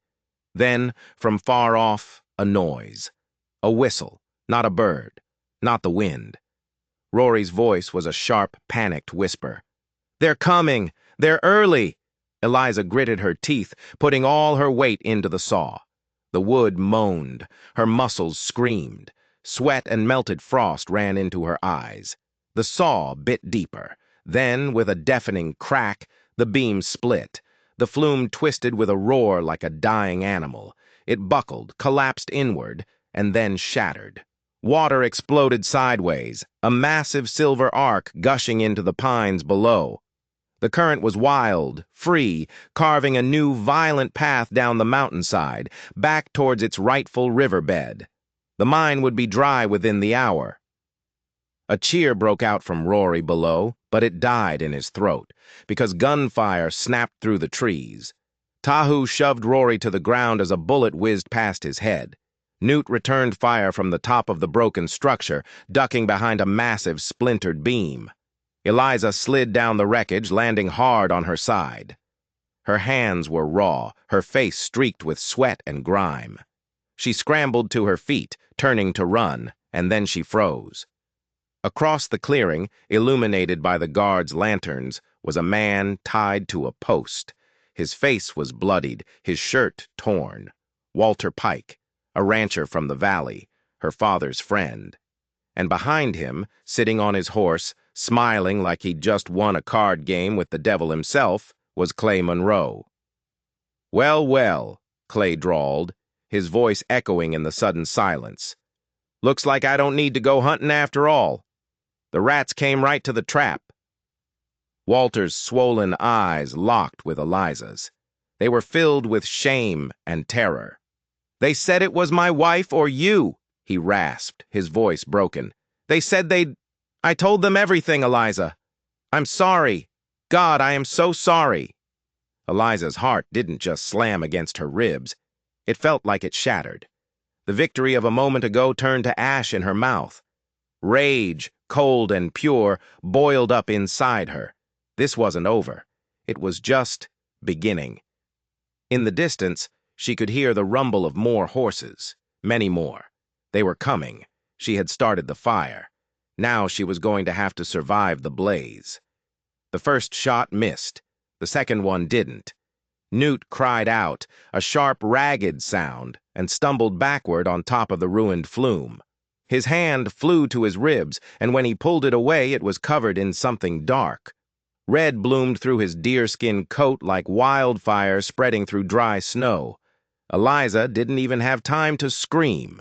Then, from far off, a noise. A whistle, not a bird, not the wind. Rory's voice was a sharp, panicked whisper. "They're coming! They're early!" Eliza gritted her teeth, putting all her weight into the saw. The wood moaned, her muscles screamed. Sweat and melted frost ran into her eyes. The saw bit deeper. Then, with a deafening crack, the beam split. The flume twisted with a roar like a dying animal. It buckled, collapsed inward, and then shattered. Water exploded sideways, a massive silver arc gushing into the pines below. The current was wild, free, carving a new violent path down the mountainside, back towards its rightful riverbed. The mine would be dry within the hour. A cheer broke out from Rory below, but it died in his throat, because gunfire snapped through the trees. Tahu shoved Rory to the ground as a bullet whizzed past his head. Newt returned fire from the top of the broken structure, ducking behind a massive splintered beam. Eliza slid down the wreckage, landing hard on her side. Her hands were raw, her face streaked with sweat and grime. She scrambled to her feet, turning to run, and then she froze. Across the clearing, illuminated by the guards' lanterns, was a man tied to a post. His face was bloodied, his shirt torn. Walter Pike, a rancher from the valley, her father's friend. And behind him, sitting on his horse, smiling like he'd just won a card game with the devil himself, was Clay Monroe. "Well, well," Clay drawled, his voice echoing in the sudden silence. "Looks like I don't need to go hunting after all. The rats came right to the trap." Walter's swollen eyes locked with Eliza's. They were filled with shame and terror. "They said it was my wife or you," he rasped, his voice broken. "They said I told them everything, Eliza. I'm sorry. God, I am so sorry." Eliza's heart didn't just slam against her ribs. It felt like it shattered. The victory of a moment ago turned to ash in her mouth. Rage, cold and pure, boiled up inside her. This wasn't over. It was just beginning. In the distance, she could hear the rumble of more horses, many more. They were coming. She had started the fire. Now she was going to have to survive the blaze. The first shot missed. The second one didn't. Newt cried out, a sharp, ragged sound, and stumbled backward on top of the ruined flume. His hand flew to his ribs, and when he pulled it away, it was covered in something dark. Red bloomed through his deerskin coat like wildfire spreading through dry snow. Eliza didn't even have time to scream.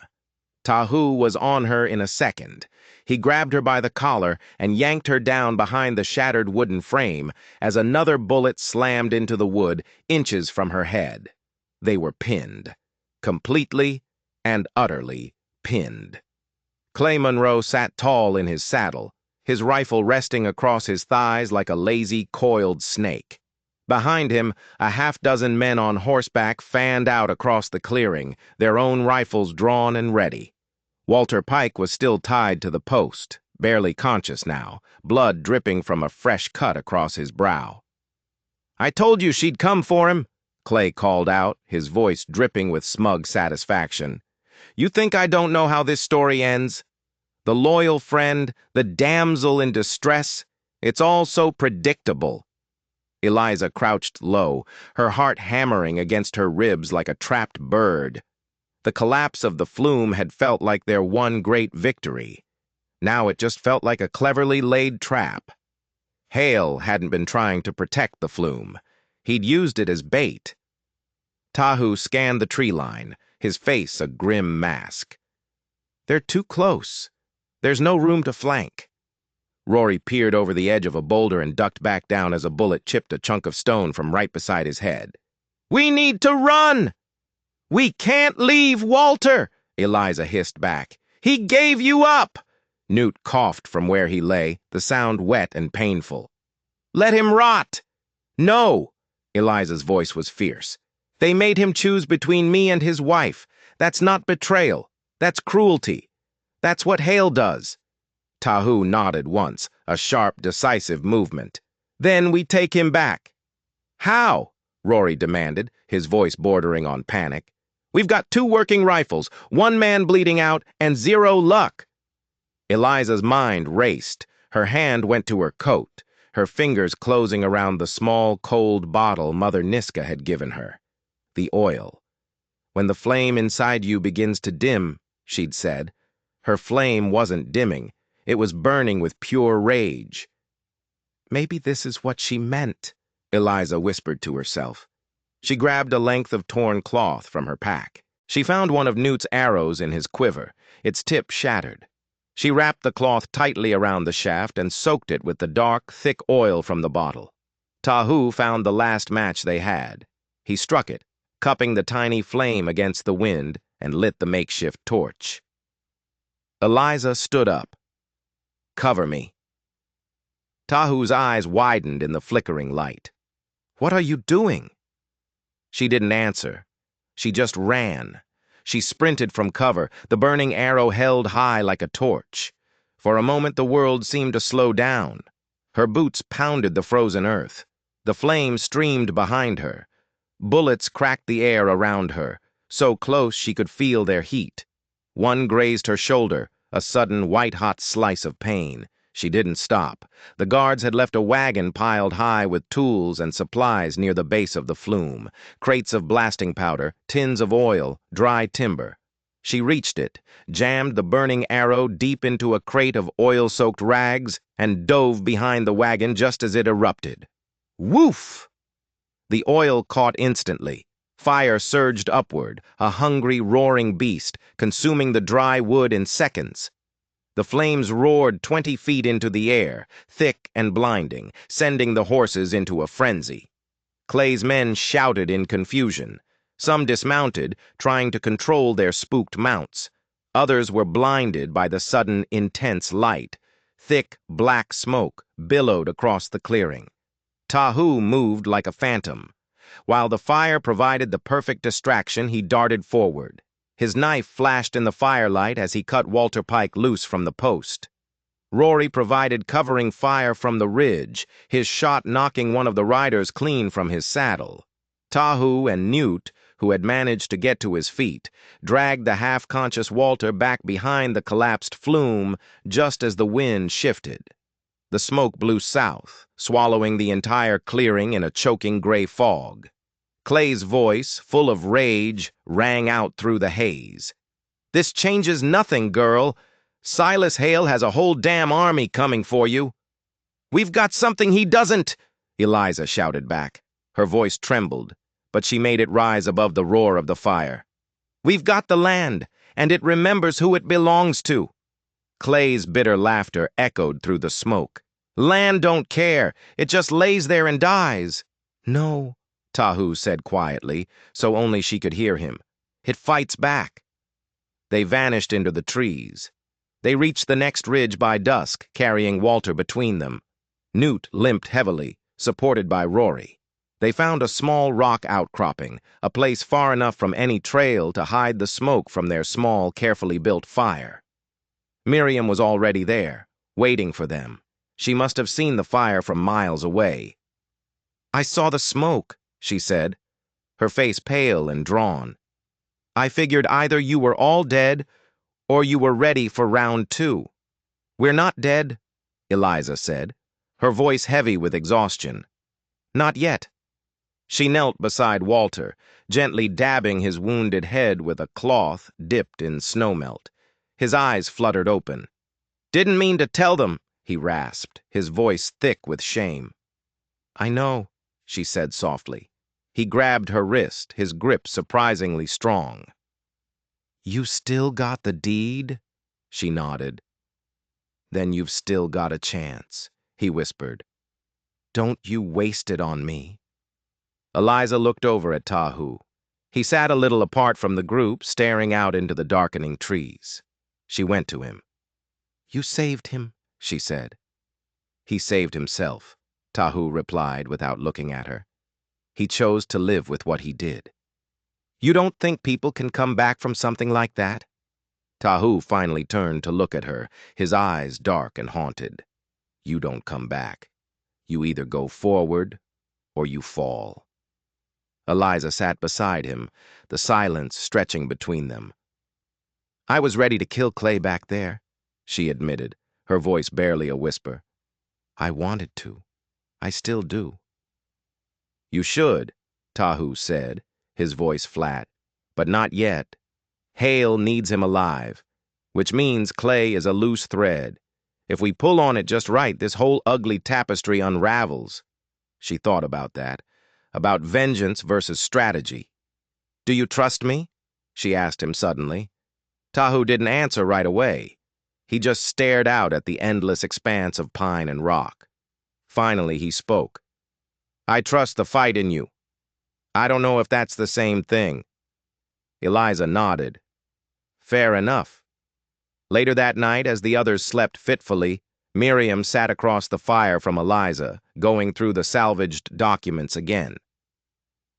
Tahu was on her in a second. He grabbed her by the collar and yanked her down behind the shattered wooden frame as another bullet slammed into the wood inches from her head. They were pinned. Completely and utterly pinned. Clay Monroe sat tall in his saddle, his rifle resting across his thighs like a lazy, coiled snake. Behind him, a half-dozen men on horseback fanned out across the clearing, their own rifles drawn and ready. Walter Pike was still tied to the post, barely conscious now, blood dripping from a fresh cut across his brow. "I told you she'd come for him," Clay called out, his voice dripping with smug satisfaction. "You think I don't know how this story ends? The loyal friend, the damsel in distress, it's all so predictable." Eliza crouched low, her heart hammering against her ribs like a trapped bird. The collapse of the flume had felt like their one great victory. Now it just felt like a cleverly laid trap. Hale hadn't been trying to protect the flume. He'd used it as bait. Tahu scanned the tree line, his face a grim mask. They're too close. There's no room to flank. Rory peered over the edge of a boulder and ducked back down as a bullet chipped a chunk of stone from right beside his head. "We need to run!" "We can't leave Walter!" Eliza hissed back. "He gave you up!" Newt coughed from where he lay, the sound wet and painful. "Let him rot!" "No!" Eliza's voice was fierce. "They made him choose between me and his wife. That's not betrayal. That's cruelty. That's what Hale does." Tahu nodded once, a sharp, decisive movement. "Then we take him back." "How?" Rory demanded, his voice bordering on panic. "We've got 2 working rifles, 1 man bleeding out, and 0 luck." Eliza's mind raced. Her hand went to her coat, her fingers closing around the small, cold bottle Mother Niska had given her. The oil. "When the flame inside you begins to dim," she'd said. Her flame wasn't dimming. It was burning with pure rage. "Maybe this is what she meant," Eliza whispered to herself. She grabbed a length of torn cloth from her pack. She found one of Newt's arrows in his quiver, its tip shattered. She wrapped the cloth tightly around the shaft and soaked it with the dark, thick oil from the bottle. Tahu found the last match they had. He struck it, cupping the tiny flame against the wind, and lit the makeshift torch. Eliza stood up. "Cover me." Tahu's eyes widened in the flickering light. "What are you doing?" She didn't answer. She just ran. She sprinted from cover, the burning arrow held high like a torch. For a moment the world seemed to slow down. Her boots pounded the frozen earth. The flame streamed behind her. Bullets cracked the air around her, so close she could feel their heat. One grazed her shoulder, a sudden white-hot slice of pain. She didn't stop. The guards had left a wagon piled high with tools and supplies near the base of the flume, crates of blasting powder, tins of oil, dry timber. She reached it, jammed the burning arrow deep into a crate of oil-soaked rags, and dove behind the wagon just as it erupted. Woof! The oil caught instantly. Fire surged upward, a hungry, roaring beast, consuming the dry wood in seconds. The flames roared 20 feet into the air, thick and blinding, sending the horses into a frenzy. Clay's men shouted in confusion. Some dismounted, trying to control their spooked mounts. Others were blinded by the sudden, intense light. Thick, black smoke billowed across the clearing. Tahu moved like a phantom. While the fire provided the perfect distraction, he darted forward. His knife flashed in the firelight as he cut Walter Pike loose from the post. Rory provided covering fire from the ridge, his shot knocking one of the riders clean from his saddle. Tahu and Newt, who had managed to get to his feet, dragged the half-conscious Walter back behind the collapsed flume just as the wind shifted. The smoke blew south, swallowing the entire clearing in a choking gray fog. Clay's voice, full of rage, rang out through the haze. "This changes nothing, girl. Silas Hale has a whole damn army coming for you." "We've got something he doesn't," Eliza shouted back. Her voice trembled, but she made it rise above the roar of the fire. "We've got the land, and it remembers who it belongs to." Clay's bitter laughter echoed through the smoke. "Land don't care. It just lays there and dies." "No," Tahu said quietly, so only she could hear him. "It fights back." They vanished into the trees. They reached the next ridge by dusk, carrying Walter between them. Newt limped heavily, supported by Rory. They found a small rock outcropping, a place far enough from any trail to hide the smoke from their small, carefully built fire. Miriam was already there, waiting for them. She must have seen the fire from miles away. "I saw the smoke," she said, her face pale and drawn. "I figured either you were all dead or you were ready for round 2. "We're not dead," Eliza said, her voice heavy with exhaustion. "Not yet." She knelt beside Walter, gently dabbing his wounded head with a cloth dipped in snowmelt. His eyes fluttered open. Didn't mean to tell them, he rasped, his voice thick with shame. I know, she said softly. He grabbed her wrist, his grip surprisingly strong. You still got the deed? She nodded. Then you've still got a chance, he whispered. Don't you waste it on me. Eliza looked over at Tahu. He sat a little apart from the group, staring out into the darkening trees. She went to him. You saved him, she said. He saved himself, Tahu replied without looking at her. He chose to live with what he did. You don't think people can come back from something like that? Tahu finally turned to look at her, his eyes dark and haunted. You don't come back. You either go forward or you fall. Eliza sat beside him, the silence stretching between them. I was ready to kill Clay back there, she admitted, her voice barely a whisper. I wanted to. I still do. You should, Tahu said, his voice flat. But not yet. Hale needs him alive, which means Clay is a loose thread. If we pull on it just right, this whole ugly tapestry unravels. She thought about that, about vengeance versus strategy. Do you trust me? She asked him suddenly. Tahu didn't answer right away. He just stared out at the endless expanse of pine and rock. Finally, he spoke. I trust the fight in you. I don't know if that's the same thing. Eliza nodded. Fair enough. Later that night, as the others slept fitfully, Miriam sat across the fire from Eliza, going through the salvaged documents again.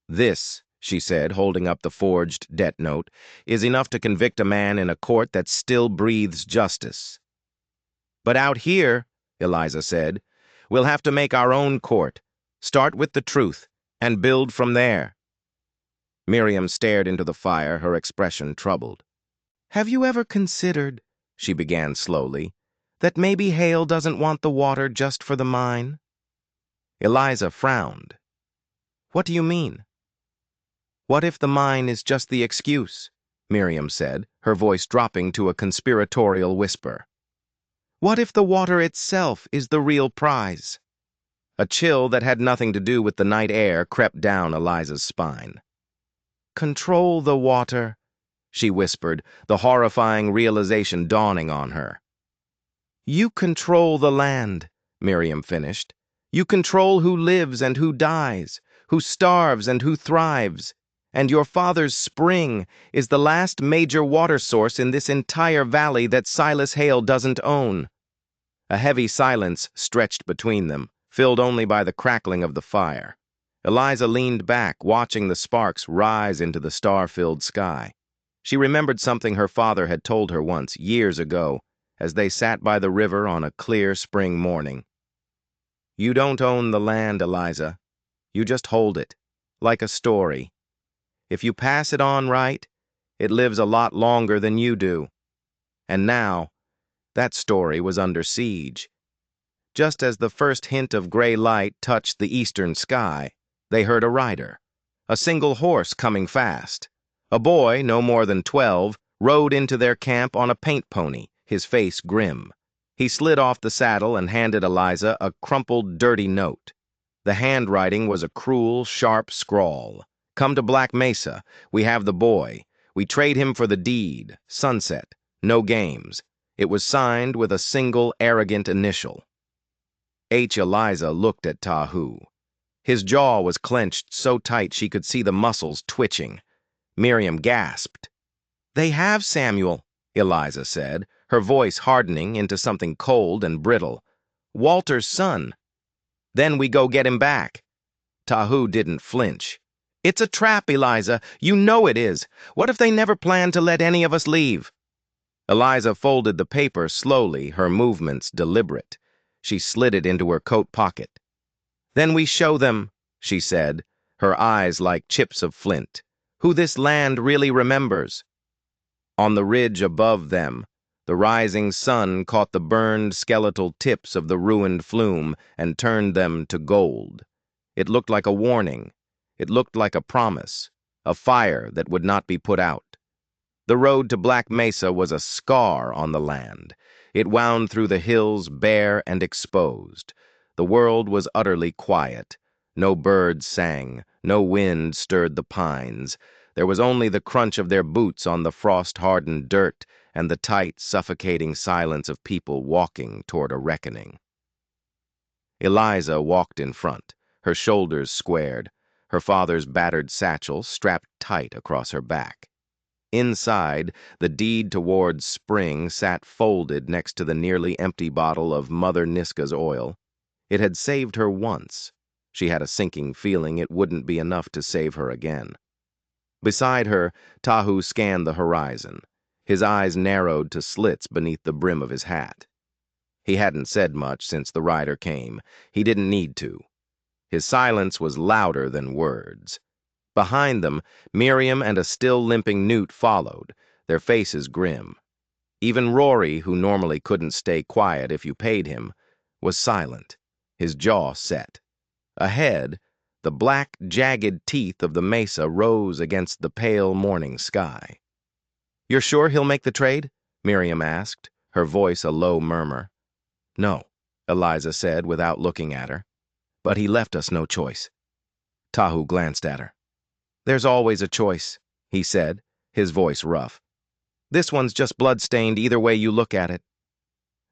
This, she said, holding up the forged debt note, is enough to convict a man in a court that still breathes justice. But out here, Eliza said, we'll have to make our own court, start with the truth, and build from there. Miriam stared into the fire, her expression troubled. Have you ever considered, she began slowly, that maybe Hale doesn't want the water just for the mine? Eliza frowned. What do you mean? What if the mine is just the excuse? Miriam said, her voice dropping to a conspiratorial whisper. What if the water itself is the real prize? A chill that had nothing to do with the night air crept down Eliza's spine. Control the water, she whispered, the horrifying realization dawning on her. You control the land, Miriam finished. You control who lives and who dies, who starves and who thrives. And your father's spring is the last major water source in this entire valley that Silas Hale doesn't own. A heavy silence stretched between them, filled only by the crackling of the fire. Eliza leaned back, watching the sparks rise into the star-filled sky. She remembered something her father had told her once, years ago, as they sat by the river on a clear spring morning. You don't own the land, Eliza. You just hold it, like a story. If you pass it on right, it lives a lot longer than you do. And now, that story was under siege. Just as the first hint of gray light touched the eastern sky, they heard a rider, a single horse coming fast. A boy, no more than 12, rode into their camp on a paint pony, his face grim. He slid off the saddle and handed Eliza a crumpled, dirty note. The handwriting was a cruel, sharp scrawl. Come to Black Mesa. We have the boy. We trade him for the deed. Sunset. No games. It was signed with a single, arrogant initial. H. Eliza looked at Tahu. His jaw was clenched so tight she could see the muscles twitching. Miriam gasped. They have Samuel, Eliza said, her voice hardening into something cold and brittle. Walter's son. Then we go get him back. Tahu didn't flinch. It's a trap, Eliza. You know it is. What if they never planned to let any of us leave? Eliza folded the paper slowly, her movements deliberate. She slid it into her coat pocket. Then we show them, she said, her eyes like chips of flint, who this land really remembers. On the ridge above them, the rising sun caught the burned skeletal tips of the ruined flume and turned them to gold. It looked like a warning. It looked like a promise, a fire that would not be put out. The road to Black Mesa was a scar on the land. It wound through the hills bare and exposed. The world was utterly quiet. No birds sang, no wind stirred the pines. There was only the crunch of their boots on the frost-hardened dirt and the tight, suffocating silence of people walking toward a reckoning. Eliza walked in front, her shoulders squared, her father's battered satchel strapped tight across her back. Inside, the deed towards spring sat folded next to the nearly empty bottle of Mother Niska's oil. It had saved her once. She had a sinking feeling it wouldn't be enough to save her again. Beside her, Tahu scanned the horizon. His eyes narrowed to slits beneath the brim of his hat. He hadn't said much since the rider came. He didn't need to. His silence was louder than words. Behind them, Miriam and a still limping Newt followed, their faces grim. Even Rory, who normally couldn't stay quiet if you paid him, was silent, his jaw set. Ahead, the black, jagged teeth of the mesa rose against the pale morning sky. "You're sure he'll make the trade?" Miriam asked, her voice a low murmur. "No," Eliza said without looking at her. "But he left us no choice." Tahu glanced at her. "There's always a choice," he said, his voice rough. "This one's just blood-stained either way you look at it."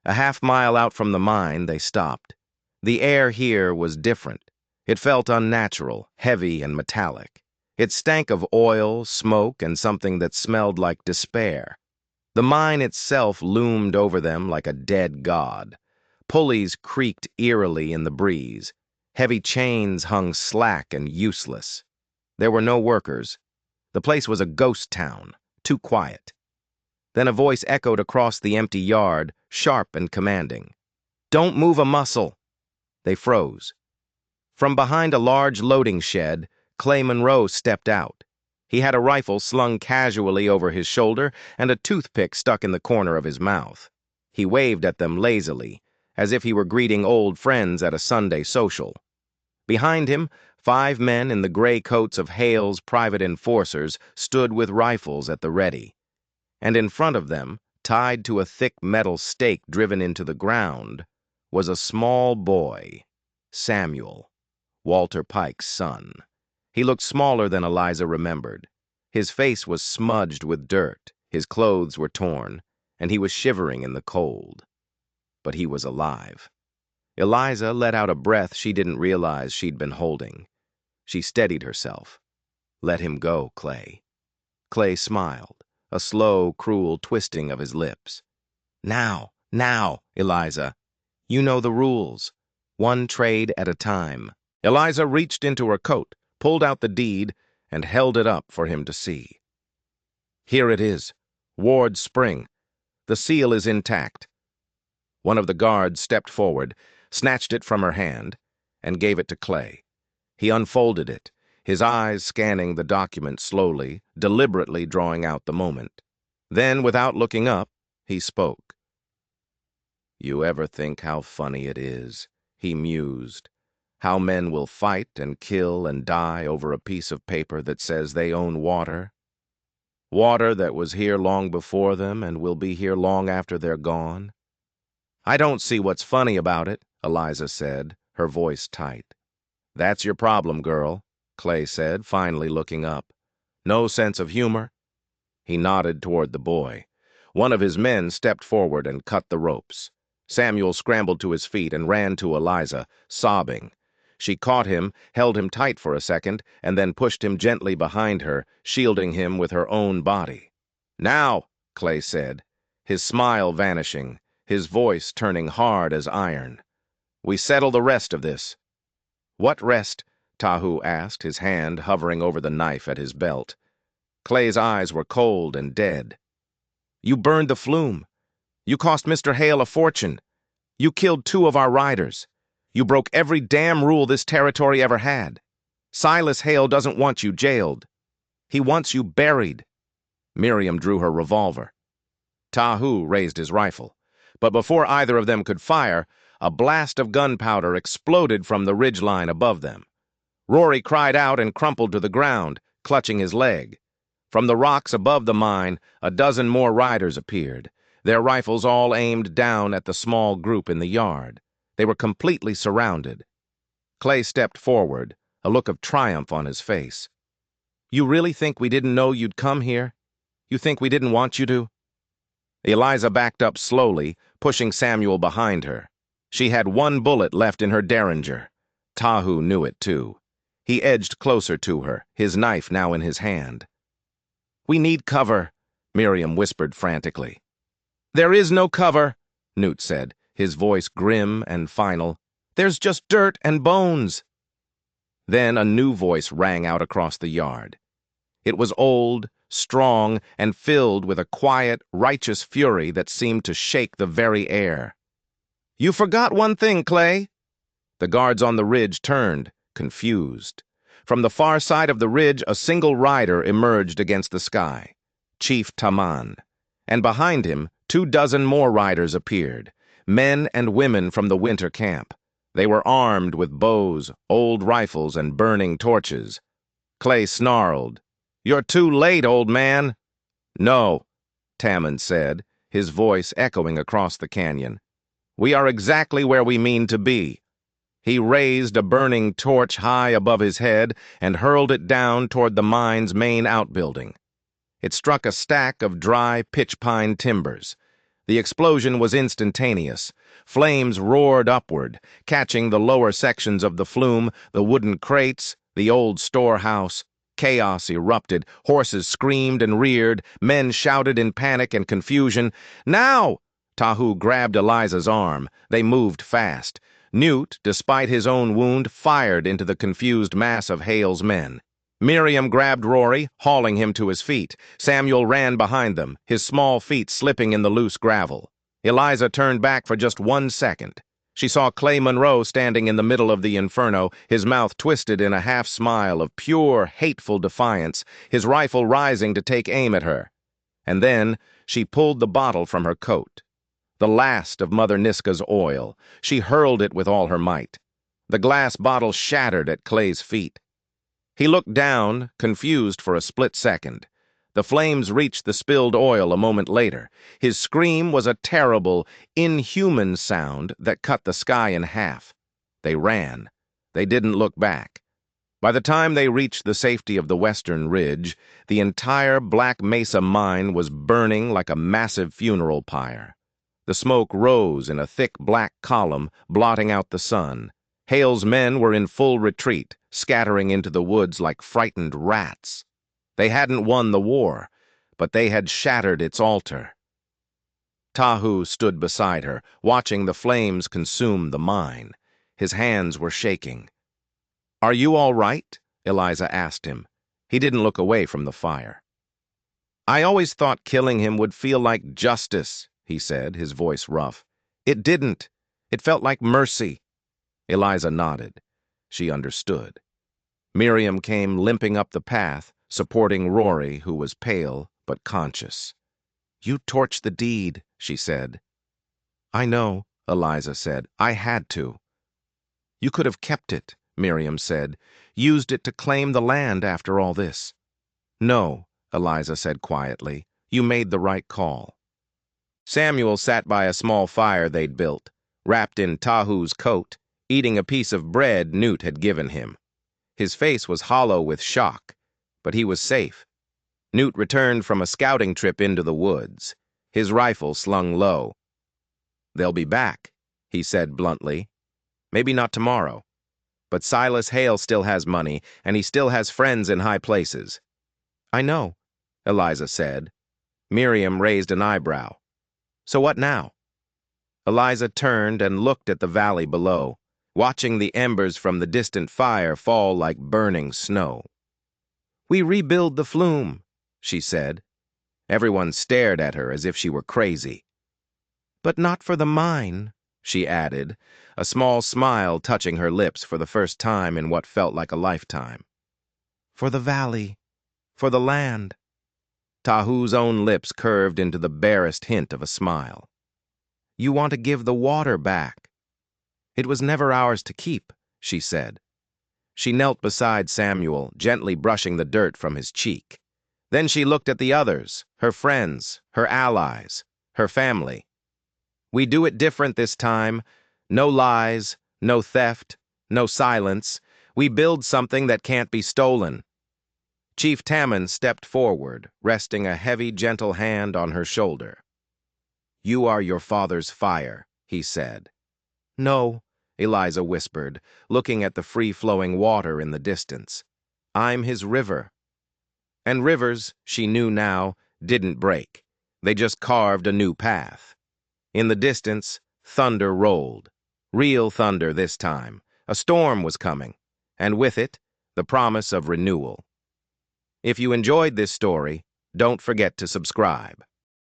A half-mile out from the mine, they stopped. The air here was different. It felt unnatural, heavy and metallic. It stank of oil, smoke, and something that smelled like despair. The mine itself loomed over them like a dead god. Pulleys creaked eerily in the breeze. Heavy chains hung slack and useless. There were no workers. The place was a ghost town, too quiet. Then a voice echoed across the empty yard, sharp and commanding. "Don't move a muscle." They froze. From behind a large loading shed, Clay Monroe stepped out. He had a rifle slung casually over his shoulder and a toothpick stuck in the corner of his mouth. He waved at them lazily, as if he were greeting old friends at a Sunday social. Behind him, 5 men in the gray coats of Hale's private enforcers stood with rifles at the ready. And in front of them, tied to a thick metal stake driven into the ground, was a small boy, Samuel, Walter Pike's son. He looked smaller than Eliza remembered. His face was smudged with dirt, his clothes were torn, and he was shivering in the cold. But he was alive. Eliza let out a breath she didn't realize she'd been holding. She steadied herself. "Let him go, Clay." Clay smiled, a slow, cruel twisting of his lips. Now, Eliza. You know the rules. One trade at a time." Eliza reached into her coat, pulled out the deed, and held it up for him to see. "Here it is. Ward Spring. The seal is intact." One of the guards stepped forward, snatched it from her hand, and gave it to Clay. He unfolded it, his eyes scanning the document slowly, deliberately drawing out the moment. Then, without looking up, he spoke. "You ever think how funny it is," he mused, "how men will fight and kill and die over a piece of paper that says they own water? Water that was here long before them and will be here long after they're gone?" "I don't see what's funny about it," Eliza said, her voice tight. "That's your problem, girl," Clay said, finally looking up. "No sense of humor?" He nodded toward the boy. One of his men stepped forward and cut the ropes. Samuel scrambled to his feet and ran to Eliza, sobbing. She caught him, held him tight for a second, and then pushed him gently behind her, shielding him with her own body. "Now," Clay said, his smile vanishing, his voice turning hard as iron. "We settle the rest of this." "What rest?" Tahu asked, his hand hovering over the knife at his belt. Clay's eyes were cold and dead. "You burned the flume. You cost Mr. Hale a fortune. You killed 2 of our riders. You broke every damn rule this territory ever had. Silas Hale doesn't want you jailed. He wants you buried." Miriam drew her revolver. Tahu raised his rifle. But before either of them could fire, a blast of gunpowder exploded from the ridgeline above them. Rory cried out and crumpled to the ground, clutching his leg. From the rocks above the mine, a dozen more riders appeared. their rifles all aimed down at the small group in the yard. They were completely surrounded. Clay stepped forward, a look of triumph on his face. "You really think we didn't know you'd come here? You think we didn't want you to?" Eliza backed up slowly, pushing Samuel behind her. She had one bullet left in her derringer. Tahu knew it too. He edged closer to her, his knife now in his hand. "We need cover," Miriam whispered frantically. "There is no cover," Newt said, his voice grim and final. "There's just dirt and bones." Then a new voice rang out across the yard. It was old, strong, and filled with a quiet, righteous fury that seemed to shake the very air. "You forgot one thing, Clay." The guards on the ridge turned, confused. From the far side of the ridge, a single rider emerged against the sky, Chief Taman. And behind him, 24 more riders appeared, men and women from the winter camp. They were armed with bows, old rifles, and burning torches. Clay snarled, "You're too late, old man." "No," Taman said, his voice echoing across the canyon. "We are exactly where we mean to be." He raised a burning torch high above his head and hurled it down toward the mine's main outbuilding. It struck a stack of dry pitch pine timbers. The explosion was instantaneous. Flames roared upward, catching the lower sections of the flume, the wooden crates, the old storehouse. Chaos erupted. Horses screamed and reared. Men shouted in panic and confusion. "Now!" Tahu grabbed Eliza's arm. They moved fast. Newt, despite his own wound, fired into the confused mass of Hale's men. Miriam grabbed Rory, hauling him to his feet. Samuel ran behind them, his small feet slipping in the loose gravel. Eliza turned back for just 1 second. She saw Clay Monroe standing in the middle of the inferno, his mouth twisted in a half-smile of pure, hateful defiance, his rifle rising to take aim at her. And then she pulled the bottle from her coat. The last of Mother Niska's oil. She hurled it with all her might. The glass bottle shattered at Clay's feet. He looked down, confused for a split second. The flames reached the spilled oil a moment later. His scream was a terrible, inhuman sound that cut the sky in half. They ran. They didn't look back. By the time they reached the safety of the western ridge, the entire Black Mesa mine was burning like a massive funeral pyre. The smoke rose in a thick black column, blotting out the sun. Hale's men were in full retreat, scattering into the woods like frightened rats. They hadn't won the war, but they had shattered its altar. Tahu stood beside her, watching the flames consume the mine. His hands were shaking. "Are you all right?" Eliza asked him. He didn't look away from the fire. "I always thought killing him would feel like justice," he said, his voice rough. "It didn't. It felt like mercy." Eliza nodded. She understood. Miriam came limping up the path, supporting Rory, who was pale but conscious. "You torched the deed," she said. "I know," Eliza said. "I had to." "You could have kept it," Miriam said. "Used it to claim the land after all this." "No," Eliza said quietly. "You made the right call." Samuel sat by a small fire they'd built, wrapped in Tahu's coat, eating a piece of bread Newt had given him. His face was hollow with shock, but he was safe. Newt returned from a scouting trip into the woods, his rifle slung low. "They'll be back," he said bluntly. "Maybe not tomorrow. But Silas Hale still has money, and he still has friends in high places." "I know," Eliza said. Miriam raised an eyebrow. "So what now?" Eliza turned and looked at the valley below, watching the embers from the distant fire fall like burning snow. "We rebuild the flume," she said. Everyone stared at her as if she were crazy. "But not for the mine," she added, a small smile touching her lips for the first time in what felt like a lifetime. "For the valley, for the land." Tahu's own lips curved into the barest hint of a smile. "You want to give the water back." "It was never ours to keep," she said. She knelt beside Samuel, gently brushing the dirt from his cheek. Then she looked at the others, her friends, her allies. her family. We do it different this time. No lies, no theft, no silence. We build something that can't be stolen. Chief Tamman stepped forward, resting a heavy, gentle hand on her shoulder. "You are your father's fire," he said. "No," Eliza whispered, looking at the free-flowing water in the distance. "I'm his river." And rivers, she knew now, didn't break. They just carved a new path. In the distance, thunder rolled. Real thunder this time. A storm was coming, and with it, the promise of renewal. If you enjoyed this story, don't forget to subscribe.